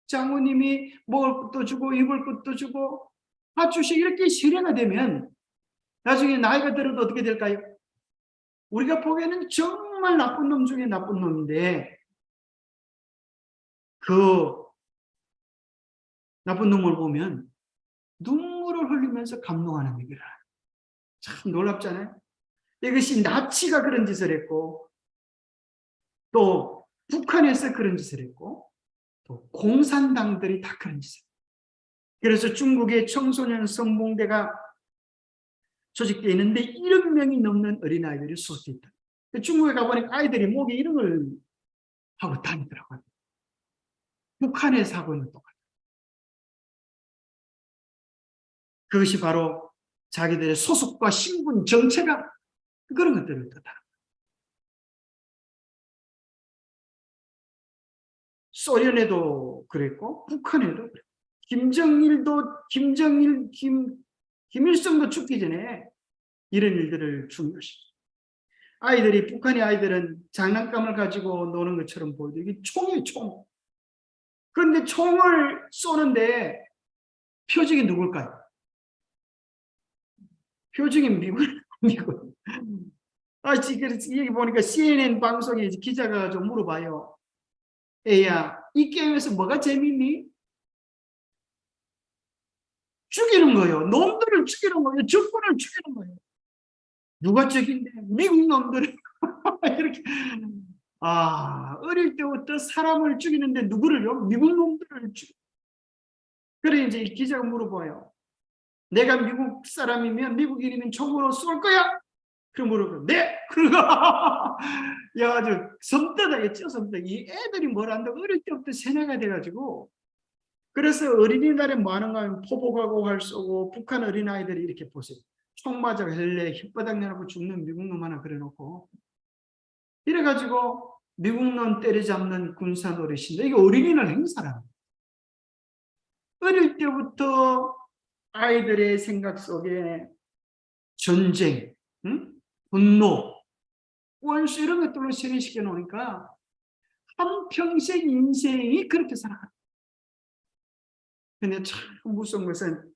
장모님이 먹을 것도 주고 입을 것도 주고 주식 이렇게 세뇌가 되면 나중에 나이가 들어도 어떻게 될까요? 우리가 보기에는 정말 나쁜 놈 중에 나쁜 놈인데 그 나쁜 놈을 보면 눈물을 흘리면서 감동하는 얘기를 해요. 참 놀랍잖아요. 이것이 나치가 그런 짓을 했고 또 북한에서 그런 짓을 했고 또 공산당들이 다 그런 짓을 했어요. 그래서 중국의 청소년 성봉대가 조직되어 있는데 1억 명이 넘는 어린아이들이 소속되어 있다. 중국에 가보니까 아이들이 목에 이런 걸 하고 다니더라고요. 북한에서 하고 있는 똑같아요. 그것이 바로 자기들의 소속과 신분 정체가 그런 것들을 뜻하는 소련에도 그랬고 북한에도 그랬고 김일성도 죽기 전에 이런 일들을 중요시했어요. 아이들이 북한의 아이들은 장난감을 가지고 노는 것처럼 보여도 이게 총이에요, 총. 그런데 총을 쏘는데 표적이 누굴까요? 표적이 미국. 지금 여기 보니까 CNN 방송에 기자가 좀 물어봐요. 애야, 이 게임에서 뭐가 재밌니? 죽이는 거예요. 놈들을 죽이는 거예요. 적군을 죽이는 거예요. 누가 적인데? 미국 놈들을. 이렇게. 어릴 때부터 사람을 죽이는데 누구를요? 미국 놈들을 죽여. 그래, 이제 기자가 물어봐요. 내가 미국 사람이면, 미국인이면 총으로 쏠 거야? 그럼 물어봐요. 네! 야, 아주 섬뜩하겠죠, 섬뜩. 이 애들이 뭘 안다고 어릴 때부터 세뇌가 돼가지고. 그래서 어린이날에 뭐 하는가 하면 포복하고 활 쏘고 북한 어린아이들이 이렇게 보세요. 총 맞아 헬레 혓바닥 내놓고 죽는 미국 놈 하나 그려놓고 이래가지고 미국 놈 때려잡는 군사 노릇인데 이게 어린이날 행사라는 거예요. 어릴 때부터 아이들의 생각 속에 전쟁, 분노, 원수 이런 것들로 세뇌시켜 놓으니까 한평생 인생이 그렇게 살아가요. 근데 참 무서운 것은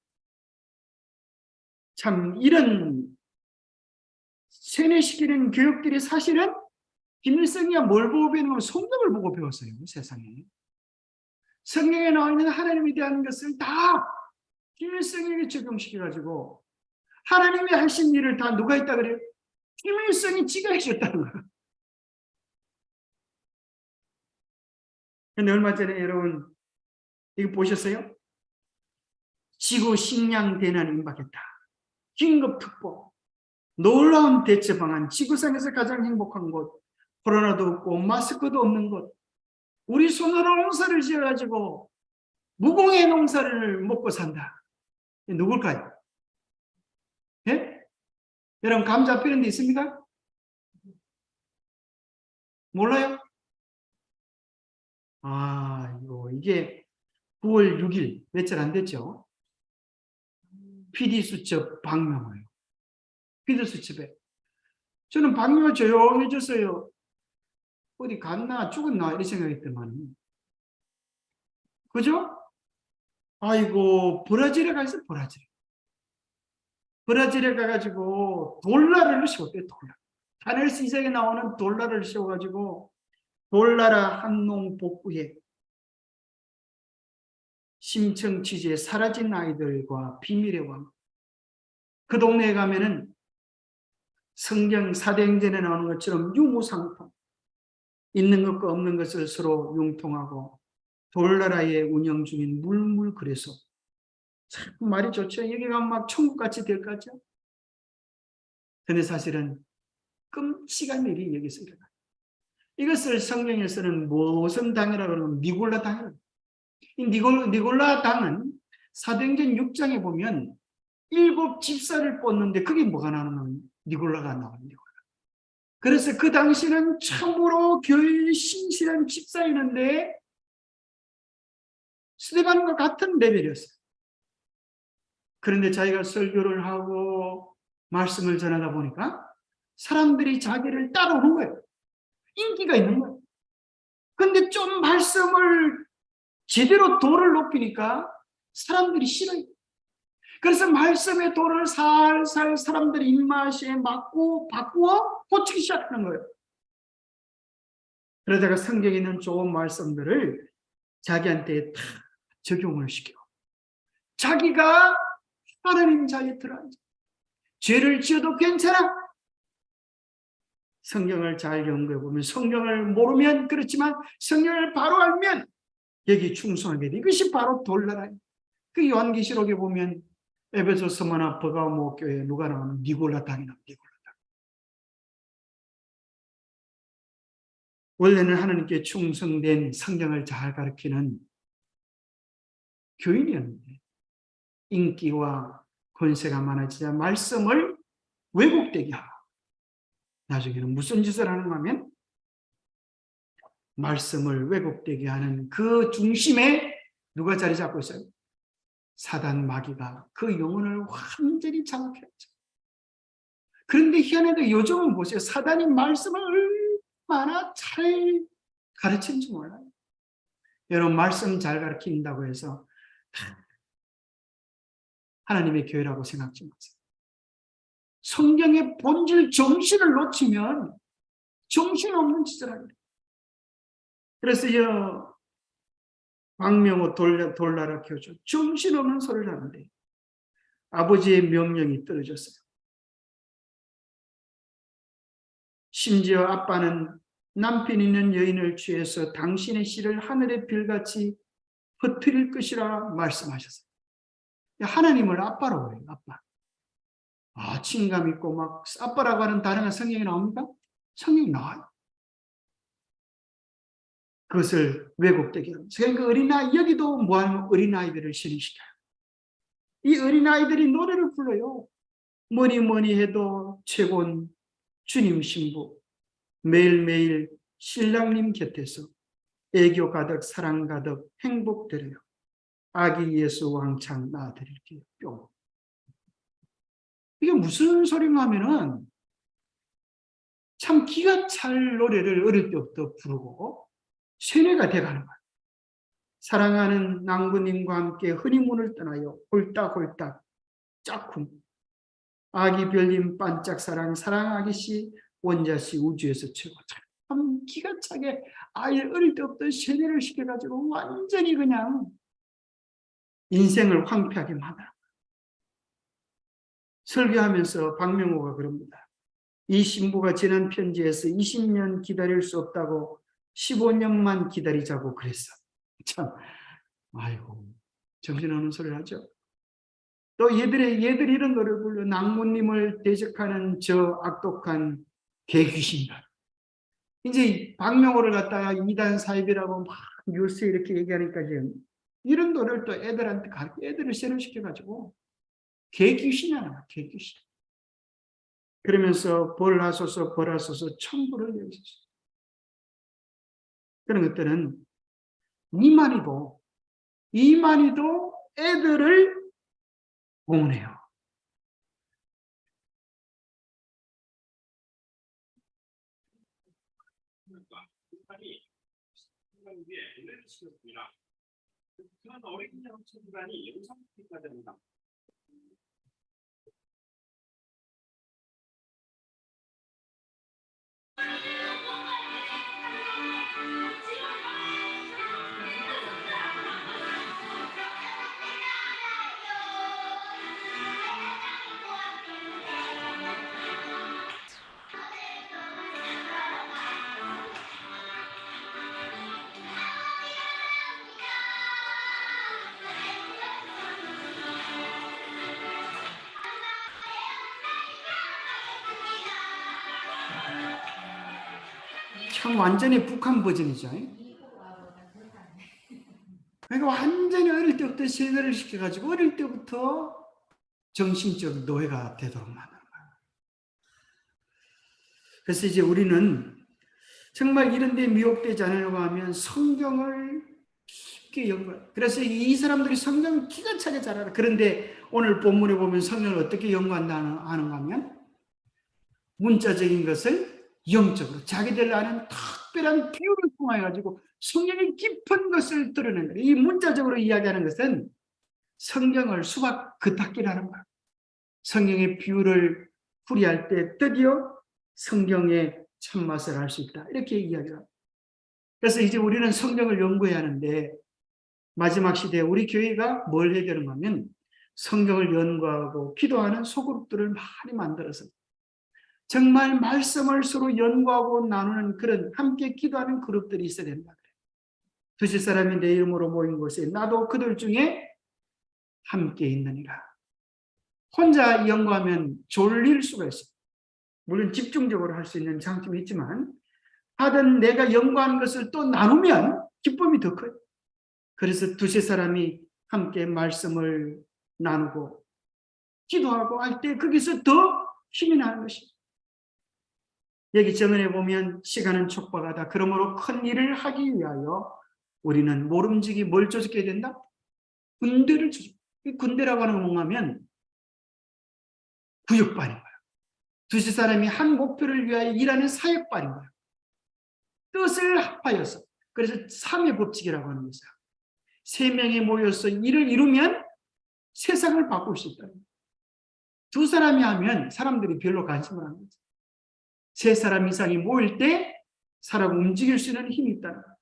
참 이런 세뇌시키는 교육들이 사실은 김일성이야 뭘 보고 배우는 건 성경을 보고 배웠어요. 세상에. 성경에 나와 있는 하나님에 대한 것을 다 김일성에게 적용시켜가지고 하나님이 하신 일을 다 누가 했다 그래요? 김일성이 지가 해줬다는 거예요. 근데 얼마 전에 여러분 이거 보셨어요? 지구 식량 대난이 임박했다. 긴급특보. 놀라운 대처 방안. 지구상에서 가장 행복한 곳. 코로나도 없고 마스크도 없는 곳. 우리 손으로 농사를 지어가지고 무공해 농사를 먹고 산다. 누굴까요? 예? 여러분 감 잡히는 데 있습니까? 몰라요? 이게 9월 6일 며칠 안 됐죠? PD수첩 박명호예요. PD수첩에. 저는 박명호 조용해졌어요. 어디 갔나 죽었나 이런 생각했더만. 그죠? 아이고 브라질에 가서 브라질에 가가지고 돌라를 씌웠대요. 돌라. 하늘 시장에 나오는 돌라를 씌워가지고 돌나라 한농 복구에 심청취지에 사라진 아이들과 비밀의 왕. 그 동네에 가면은 성경 사도행전에 나오는 것처럼 유무상통, 있는 것과 없는 것을 서로 융통하고 돌나라에 운영 중인 물물그래서 참 말이 좋죠. 여기 가면 막 천국같이 될 것 같죠. 근데 사실은 끔찍한 일이 여기서 일어나요. 이것을 성경에서는 무슨 당이라고 하면 니골라 당이라고. 이 니골라 당은 사도행전 6장에 보면 7 집사를 뽑는데 그게 뭐가 나오는 니골라가 나옵니다. 그래서 그 당시는 참으로 교회의 신실한 집사였는데 스데반과 같은 레벨이었어요. 그런데 자기가 설교를 하고 말씀을 전하다 보니까 사람들이 자기를 따라오는 거예요. 인기가 있는 거예요. 근데 좀 말씀을 제대로 도를 높이니까 사람들이 싫어요. 그래서 말씀의 도를 살살 사람들이 입맛에 맞고 바꾸어 고치기 시작하는 거예요. 그러다가 성경에 있는 좋은 말씀들을 자기한테 다 적용을 시켜. 자기가 하나님 자리에 들어앉아. 죄를 지어도 괜찮아. 성경을 잘 연구해 보면, 성경을 모르면 그렇지만 성경을 바로 알면 여기 충성하게 돼. 이것이 바로 돌나라예요. 그 요한계시록에 보면 에베소 스무나 버가모 교회 누가 나오는 니골라 당이 나옵니다. 니골라 당. 원래는 하나님께 충성된 성경을 잘 가르치는 교인이었는데 인기와 권세가 많아지자 말씀을 왜곡되게 하고 나중에는 무슨 짓을 하는가 하면 말씀을 왜곡되게 하는 그 중심에 누가 자리 잡고 있어요? 사단 마귀가 그 영혼을 완전히 장악했죠. 그런데 희한하게 요즘은 보세요. 사단이 말씀을 얼마나 잘 가르치는지 몰라요. 여러분 말씀 잘 가르친다고 해서 하나님의 교회라고 생각지 마세요. 성경의 본질 정신을 놓치면 정신없는 짓을 합니다. 그래서 박명호 돌나라 교주 정신없는 소리를 하는데 아버지의 명령이 떨어졌어요. 심지어 아빠는 남편 있는 여인을 취해서 당신의 씨를 하늘의 별같이 퍼뜨릴 것이라 말씀하셨어요. 하나님을 아빠라고 해요. 아빠. 친감 있고 막 아빠라고 하는 단어가 성경에 나옵니까? 성경에 나와요. 그것을 왜곡되게 합니다. 그러니까 어린아이, 여기도 뭐하면 어린아이들을 신시켜요. 이 어린아이들이 노래를 불러요. 뭐니 해도 최고는 주님 신부. 매일매일 신랑님 곁에서 애교 가득 사랑 가득 행복되래요. 아기 예수 왕창 낳아드릴게요. 뿅. 이게 무슨 소리인가 하면은 참 기가 찰 노래를 어릴 때부터 부르고 세뇌가 돼가는 거예요. 사랑하는 낭부님과 함께 허니문을 떠나요. 홀딱홀딱 짝쿵. 아기 별님 반짝 사랑 아기씨 원자씨 우주에서 최고. 참 기가 차게 아이를 어릴 때부터 세뇌를 시켜가지고 완전히 그냥 인생을 황폐하게 만들어. 설교하면서 박명호가 그럽니다. 이 신부가 지난 편지에서 20년 기다릴 수 없다고 15년만 기다리자고 그랬어. 참, 아이고, 정신없는 소리를 하죠. 또 얘들이 이런 노래를 불러 낭모님을 대적하는 저 악독한 개귀신들. 이제 박명호를 갖다가 이단 사입이라고 막 율세 이렇게 얘기하니까 지금 이런 노래를 또 애들한테 애들을 세뇌시켜가지고 개귀신이야, 개귀신. 그러면서 벌하소서 천부를 여기소서. 그런 것들은 이만희도 애들을 공언해요. 그런 어린 청소년이 영상기가 됩니다. 참 완전히 북한 버전이죠. 그러니까 완전히 어릴 때부터 세뇌를 시켜가지고 어릴 때부터 정신적 노예가 되도록 만드는 거예요. 그래서 이제 우리는 정말 이런 데 미혹되지 않으려고 하면 성경을 깊게 연구해요. 그래서 이 사람들이 성경을 기가 차게 잘 알아. 그런데 오늘 본문에 보면 성경을 어떻게 연구한다 하는가 하면 문자적인 것을 영적으로 자기들 아는 특별한 비유를 통하여 가지고 성경의 깊은 것을 드러내는 거예요. 이 문자적으로 이야기하는 것은 성경을 수박 긋닫기라는 거예요. 성경의 비유를 풀이할 때 드디어 성경의 참맛을 알 수 있다. 이렇게 이야기합니다. 그래서 이제 우리는 성경을 연구해야 하는데 마지막 시대에 우리 교회가 뭘 해야 되는가 하면 성경을 연구하고 기도하는 소그룹들을 많이 만들어서 정말 말씀을 서로 연구하고 나누는 그런 함께 기도하는 그룹들이 있어야 된다. 두세 사람이 내 이름으로 모인 곳에 나도 그들 중에 함께 있느니라. 혼자 연구하면 졸릴 수가 있어요. 물론 집중적으로 할 수 있는 장점이 있지만 하든 내가 연구하는 것을 또 나누면 기쁨이 더 커요. 그래서 두세 사람이 함께 말씀을 나누고 기도하고 할 때 거기서 더 힘이 나는 것입니다. 여기 정언에 보면 시간은 촉박하다. 그러므로 큰 일을 하기 위하여 우리는 모름지기 뭘 조직해야 된다? 군대를 조직. 이 군대라고 하는 건 뭐냐면 구역반인 거예요. 두세 사람이 한 목표를 위하여 일하는 사역반인 거예요. 뜻을 합하여서. 그래서 3의 법칙이라고 하는 것이야. 3명이 모여서 일을 이루면 세상을 바꿀 수 있다. 두 사람이 하면 사람들이 별로 관심을 안 가져. 3사람 이상이 모일 때 사람 움직일 수 있는 힘이 있다.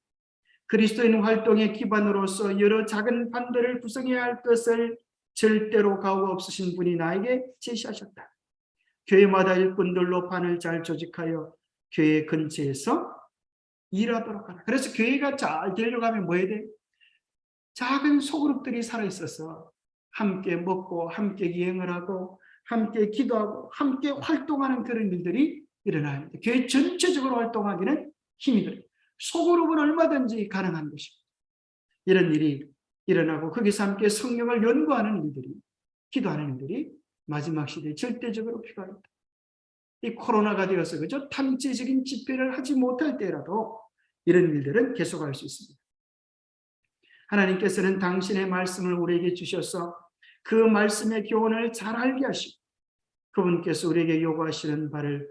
그리스도인 활동의 기반으로서 여러 작은 반들을 구성해야 할 것을 절대로 가오 없으신 분이 나에게 제시하셨다. 교회마다 일꾼들로 반을 잘 조직하여 교회 근처에서 일하도록 하라. 그래서 교회가 잘 되려가면 뭐 해야 돼? 작은 소그룹들이 살아있어서 함께 먹고 함께 여행을 하고 함께 기도하고 함께 활동하는 그런 일들이 일어나야 합니다. 교회 전체적으로 활동하기는 힘이 들어요. 소그룹은 얼마든지 가능한 것입니다. 이런 일이 일어나고 거기서 함께 성경을 연구하는 일들이 기도하는 일들이 마지막 시대에 절대적으로 필요합니다. 이 코로나가 되어서 그죠? 탐지적인 집회를 하지 못할 때라도 이런 일들은 계속할 수 있습니다. 하나님께서는 당신의 말씀을 우리에게 주셔서 그 말씀의 교훈을 잘 알게 하시고 그분께서 우리에게 요구하시는 바를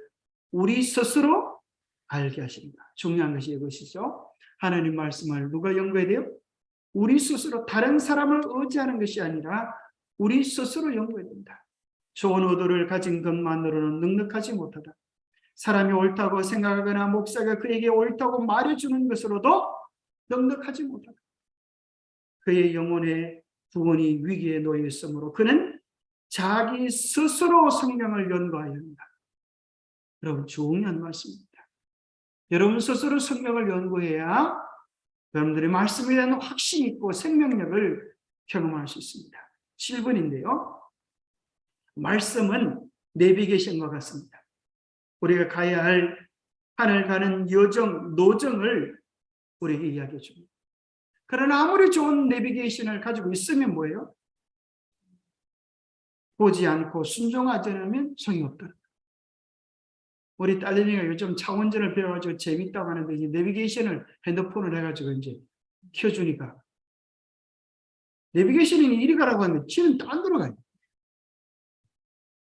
우리 스스로 알게 하십니다. 중요한 것이 이것이죠. 하나님 말씀을 누가 연구해야 돼요? 우리 스스로 다른 사람을 의지하는 것이 아니라 우리 스스로 연구해야 된다. 좋은 의도를 가진 것만으로는 넉넉하지 못하다. 사람이 옳다고 생각하거나 목사가 그에게 옳다고 말해주는 것으로도 넉넉하지 못하다. 그의 영혼의 구원이 위기에 놓여 있으므로 그는 자기 스스로 성경을 연구해야 한다. 여러분 중요한 말씀입니다. 여러분 스스로 성경을 연구해야 여러분들의 말씀에 대한 확신이 있고 생명력을 경험할 수 있습니다. 7번인데요. 말씀은 내비게이션과 같습니다. 우리가 가야 할 하늘 가는 여정, 노정을 우리에게 이야기해 줍니다. 그러나 아무리 좋은 내비게이션을 가지고 있으면 뭐예요? 보지 않고 순종하지 않으면 소용이 없다. 우리 딸내미가 요즘 차 운전을 배워가지고 재밌다고 하는데 이제 내비게이션을 핸드폰을 해가지고 이제 켜주니까 내비게이션이 이리 가라고 하는데 지는 딴 데로 가요.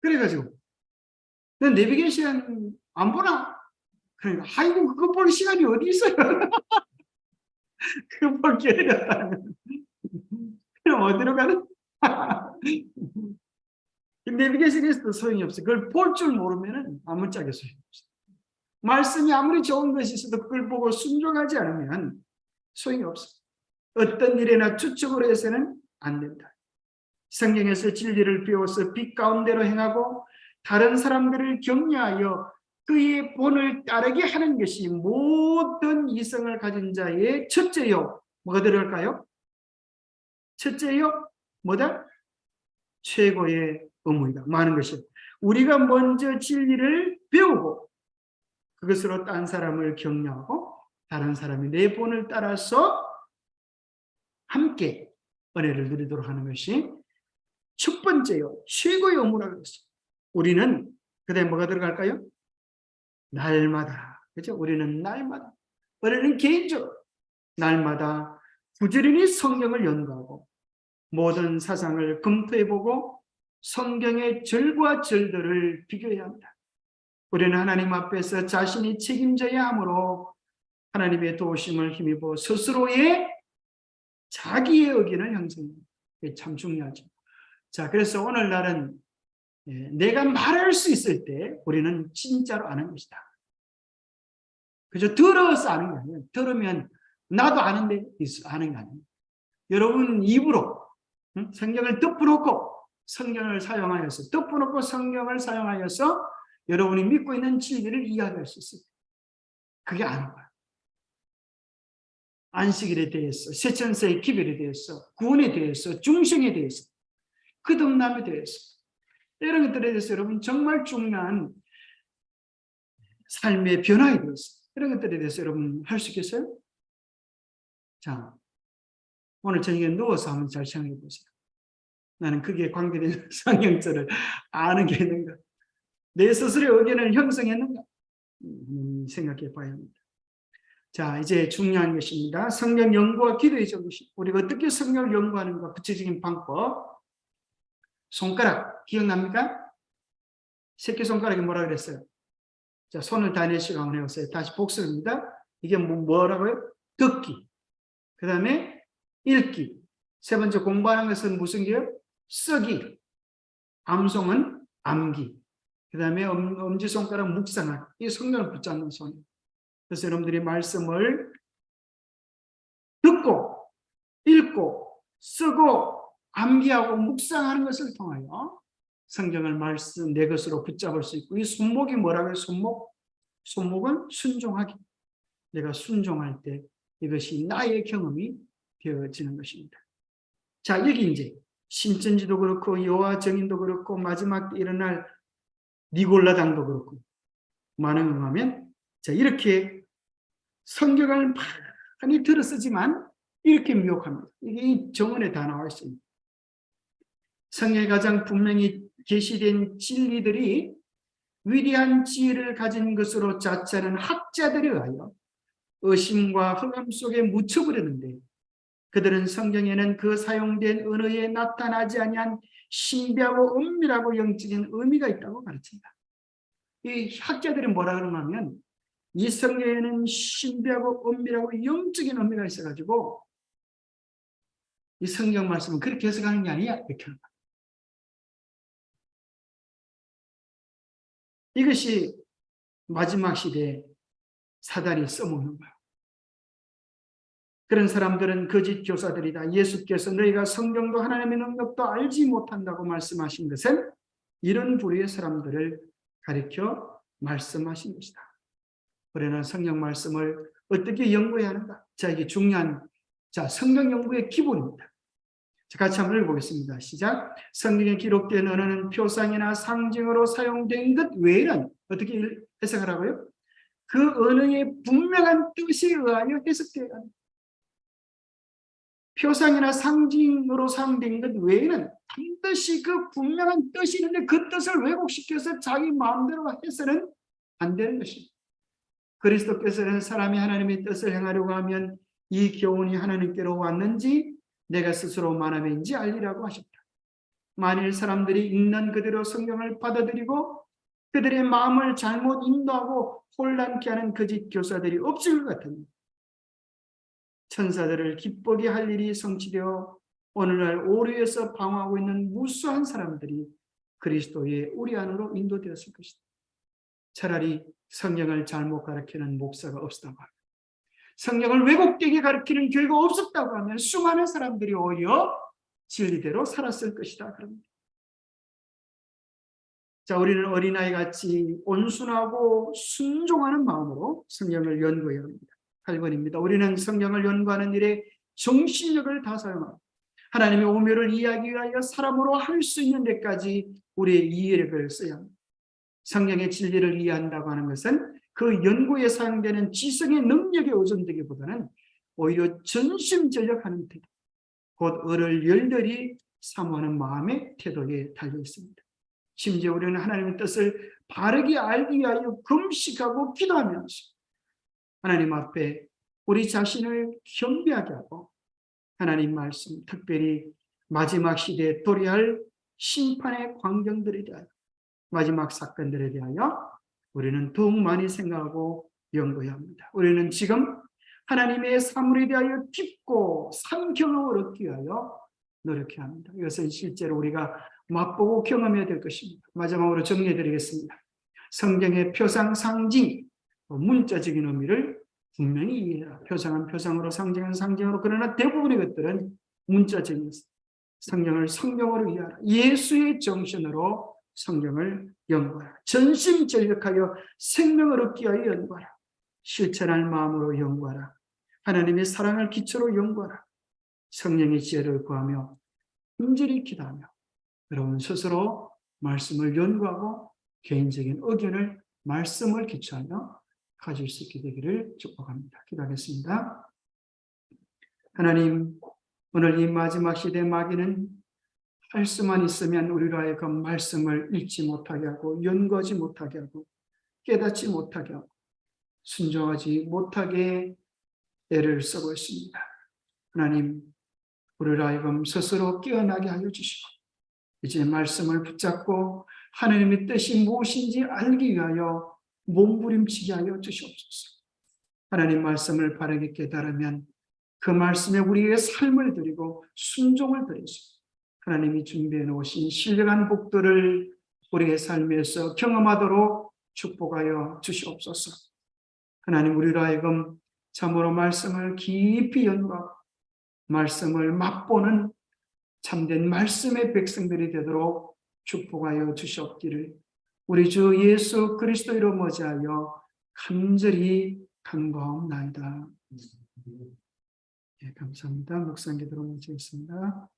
그래가지고 너 내비게이션 안 보나? 그러니까 아이고 그거 볼 시간이 어디 있어요? 그거 볼 기회가 없다면 그럼 어디로 가는? 내비게이션에서도 소용이 없어요. 그걸 볼 줄 모르면 아무짝에 소용이 없어요. 말씀이 아무리 좋은 것이 있어도 그걸 보고 순종하지 않으면 소용이 없어요. 어떤 일에나 추측으로 해서는 안 된다. 성경에서 진리를 배워서 빛 가운데로 행하고 다른 사람들을 격려하여 그의 본을 따르게 하는 것이 모든 이성을 가진 자의 첫째요. 뭐가 들어갈까요? 첫째요. 뭐다? 최고의 의무이다. 많은 것이 우리가 먼저 진리를 배우고 그것으로 딴 사람을 격려하고 다른 사람이 내 본을 따라서 함께 은혜를 누리도록 하는 것이 첫 번째요, 최고의 업무라고 했어요. 우리는 그다음에 뭐가 들어갈까요? 날마다, 그렇죠? 우리는 날마다, 우리는 개인적으로 날마다 부지런히 성경을 연구하고 모든 사상을 검토해보고 성경의 절과 절들을 비교해야 합니다. 우리는 하나님 앞에서 자신이 책임져야 하므로 하나님의 도우심을 힘입어 스스로의 자기의 의견을 형성합니다. 이게 참 중요하죠. 자, 그래서 오늘날은 내가 말할 수 있을 때 우리는 진짜로 아는 것이다. 그저 들어서 아는 게 아니에요. 들으면 나도 아는데 아는 게 아니에요. 여러분 입으로 성경을 덮어놓고 성경을 사용하여서 덮어놓고 성경을 사용하여서 여러분이 믿고 있는 진리를 이야기할 수 있어요. 그게 아는 거예요. 안식일에 대해서, 세천세의 기별에 대해서, 구원에 대해서, 중생에 대해서, 거듭남에 대해서, 이런 것들에 대해서 여러분 정말 중요한 삶의 변화에 대해서, 이런 것들에 대해서 여러분 할 수 있겠어요? 자, 오늘 저녁에 누워서 한번 잘 생각해 보세요. 나는 그게 관계된 성경절을 아는 게 있는가? 내 스스로의 의견을 형성했는가? 생각해 봐야 합니다. 자, 이제 중요한 것입니다. 성경 연구와 기도의 정신. 우리가 어떻게 성경을 연구하는가? 구체적인 방법. 손가락 기억납니까? 새끼손가락이 뭐라 그랬어요? 자, 손을 다 내시고 한번 해보세요. 다시 복습입니다. 이게 뭐라고요? 듣기. 그 다음에 읽기. 세 번째 공부하는 것은 무슨 게요? 쓰기. 암송은 암기. 그 다음에 엄지손가락 묵상하기. 이 성경을 붙잡는 손이에요. 그래서 여러분들이 말씀을 듣고 읽고 쓰고 암기하고 묵상하는 것을 통하여 성경을 말씀 내 것으로 붙잡을 수 있고, 이 손목이 뭐라고요? 손목은 순종하기. 내가 순종할 때 이것이 나의 경험이 되어지는 것입니다. 자, 여기 이제 신천지도 그렇고 여호와 증인도 그렇고 마지막 때 일어날 니골라당도 그렇고 많은 응하면, 자, 이렇게 성경을 많이 들어 쓰지만 이렇게 미혹합니다. 이게 정언에 다 나와 있습니다. 성경에 가장 분명히 계시된 진리들이 위대한 지혜를 가진 것으로 자처하는 학자들에 의하여 의심과 흑암 속에 묻혀버렸는데, 그들은 성경에는 그 사용된 언어에 나타나지 아니한 신비하고 은밀하고 영적인 의미가 있다고 가르칩니다. 이 학자들이 뭐라 그러냐면, 이 성경에는 신비하고 은밀하고 영적인 의미가 있어가지고 이 성경 말씀은 그렇게 해석하는 게 아니야, 이렇게 하는 거야. 이것이 마지막 시대에 사단이 써먹는 거야. 그런 사람들은 거짓 교사들이다. 예수께서 너희가 성경도 하나님의 능력도 알지 못한다고 말씀하신 것은 이런 부류의 사람들을 가리켜 말씀하신 것이다. 그러나 성경 말씀을 어떻게 연구해야 하는가? 자, 이게 중요한, 자, 성경 연구의 기본입니다. 자, 같이 한번 읽어보겠습니다. 시작. 성경에 기록된 언어는 표상이나 상징으로 사용된 것 외에는 어떻게 해석하라고요? 그 언어의 분명한 뜻에 의하여 해석되어야 합니다. 표상이나 상징으로 사용된 것 외에는 반드시 그 분명한 뜻이 있는데 그 뜻을 왜곡시켜서 자기 마음대로 해서는 안 되는 것입니다. 그리스도께서는 사람이 하나님의 뜻을 행하려고 하면 이 교훈이 하나님께로 왔는지 내가 스스로 말함인지 알리라고 하셨다. 만일 사람들이 읽는 그대로 성경을 받아들이고 그들의 마음을 잘못 인도하고 혼란케 하는 거짓 교사들이 없을 것 같습니다. 천사들을 기쁘게 할 일이 성취되어 오늘날 오류에서 방황하고 있는 무수한 사람들이 그리스도의 우리 안으로 인도되었을 것이다. 차라리 성경을 잘못 가르치는 목사가 없었다고 합니다. 성경을 왜곡되게 가르치는 교회가 없었다고 하면 수많은 사람들이 오히려 진리대로 살았을 것이다. 그럽니다. 자, 우리는 어린아이같이 온순하고 순종하는 마음으로 성경을 연구해야 합니다. 8번입니다. 우리는 성경을 연구하는 일에 정신력을 다 사용하고 하나님의 오묘를 이해하기 위하여 사람으로 할 수 있는 데까지 우리의 이해력을 써야 합니다. 성경의 진리를 이해한다고 하는 것은 그 연구에 사용되는 지성의 능력에 의존되기보다는 오히려 전심전력하는 태도, 곧 을을 열렬히 사모하는 마음의 태도에 달려 있습니다. 심지어 우리는 하나님의 뜻을 바르게 알기 위하여 금식하고 기도하면서 하나님 앞에 우리 자신을 겸비하게 하고 하나님 말씀, 특별히 마지막 시대에 도래할 심판의 광경들에 대하여, 마지막 사건들에 대하여 우리는 더욱 많이 생각하고 연구해야 합니다. 우리는 지금 하나님의 사물에 대하여 깊고 산 경험을 얻기 위하여 노력해야 합니다. 이것은 실제로 우리가 맛보고 경험해야 될 것입니다. 마지막으로 정리해 드리겠습니다. 성경의 표상, 상징, 문자적인 의미를 분명히 이해해라. 표상은 표상으로, 상징은 상징으로. 그러나 대부분의 것들은 문자적인 것. 성경을 성경으로 이해하라. 예수의 정신으로 성경을 연구하라. 전심전력하여 생명을 얻기 위하여 연구하라. 실천할 마음으로 연구하라. 하나님의 사랑을 기초로 연구하라. 성령의 지혜를 구하며 힘들이 기도하며 여러분 스스로 말씀을 연구하고 개인적인 의견을 말씀을 기초하며 가질 수 있게 되기를 축복합니다. 기도하겠습니다. 하나님, 오늘 이 마지막 시대 마귀는 할 수만 있으면 우리로 하여금 말씀을 읽지 못하게 하고 연구하지 못하게 하고 깨닫지 못하게 하고 순종하지 못하게 애를 쓰고 있습니다. 하나님, 우리로 하여금 스스로 깨어나게 하여 주시고 이제 말씀을 붙잡고 하나님의 뜻이 무엇인지 알기 위하여 몸부림치게 하여 주시옵소서. 하나님 말씀을 바르게 깨달으면 그 말씀에 우리의 삶을 드리고 순종을 드려서 하나님이 준비해 놓으신 신령한 복들을 우리의 삶에서 경험하도록 축복하여 주시옵소서. 하나님, 우리로 하여금 참으로 말씀을 깊이 연구하고 말씀을 맛보는 참된 말씀의 백성들이 되도록 축복하여 주시옵기를 우리 주 예수 그리스도로 머지하여 간절히 간구하옵나이다. 예, 감사합니다. 묵상 기도로 마치겠습니다.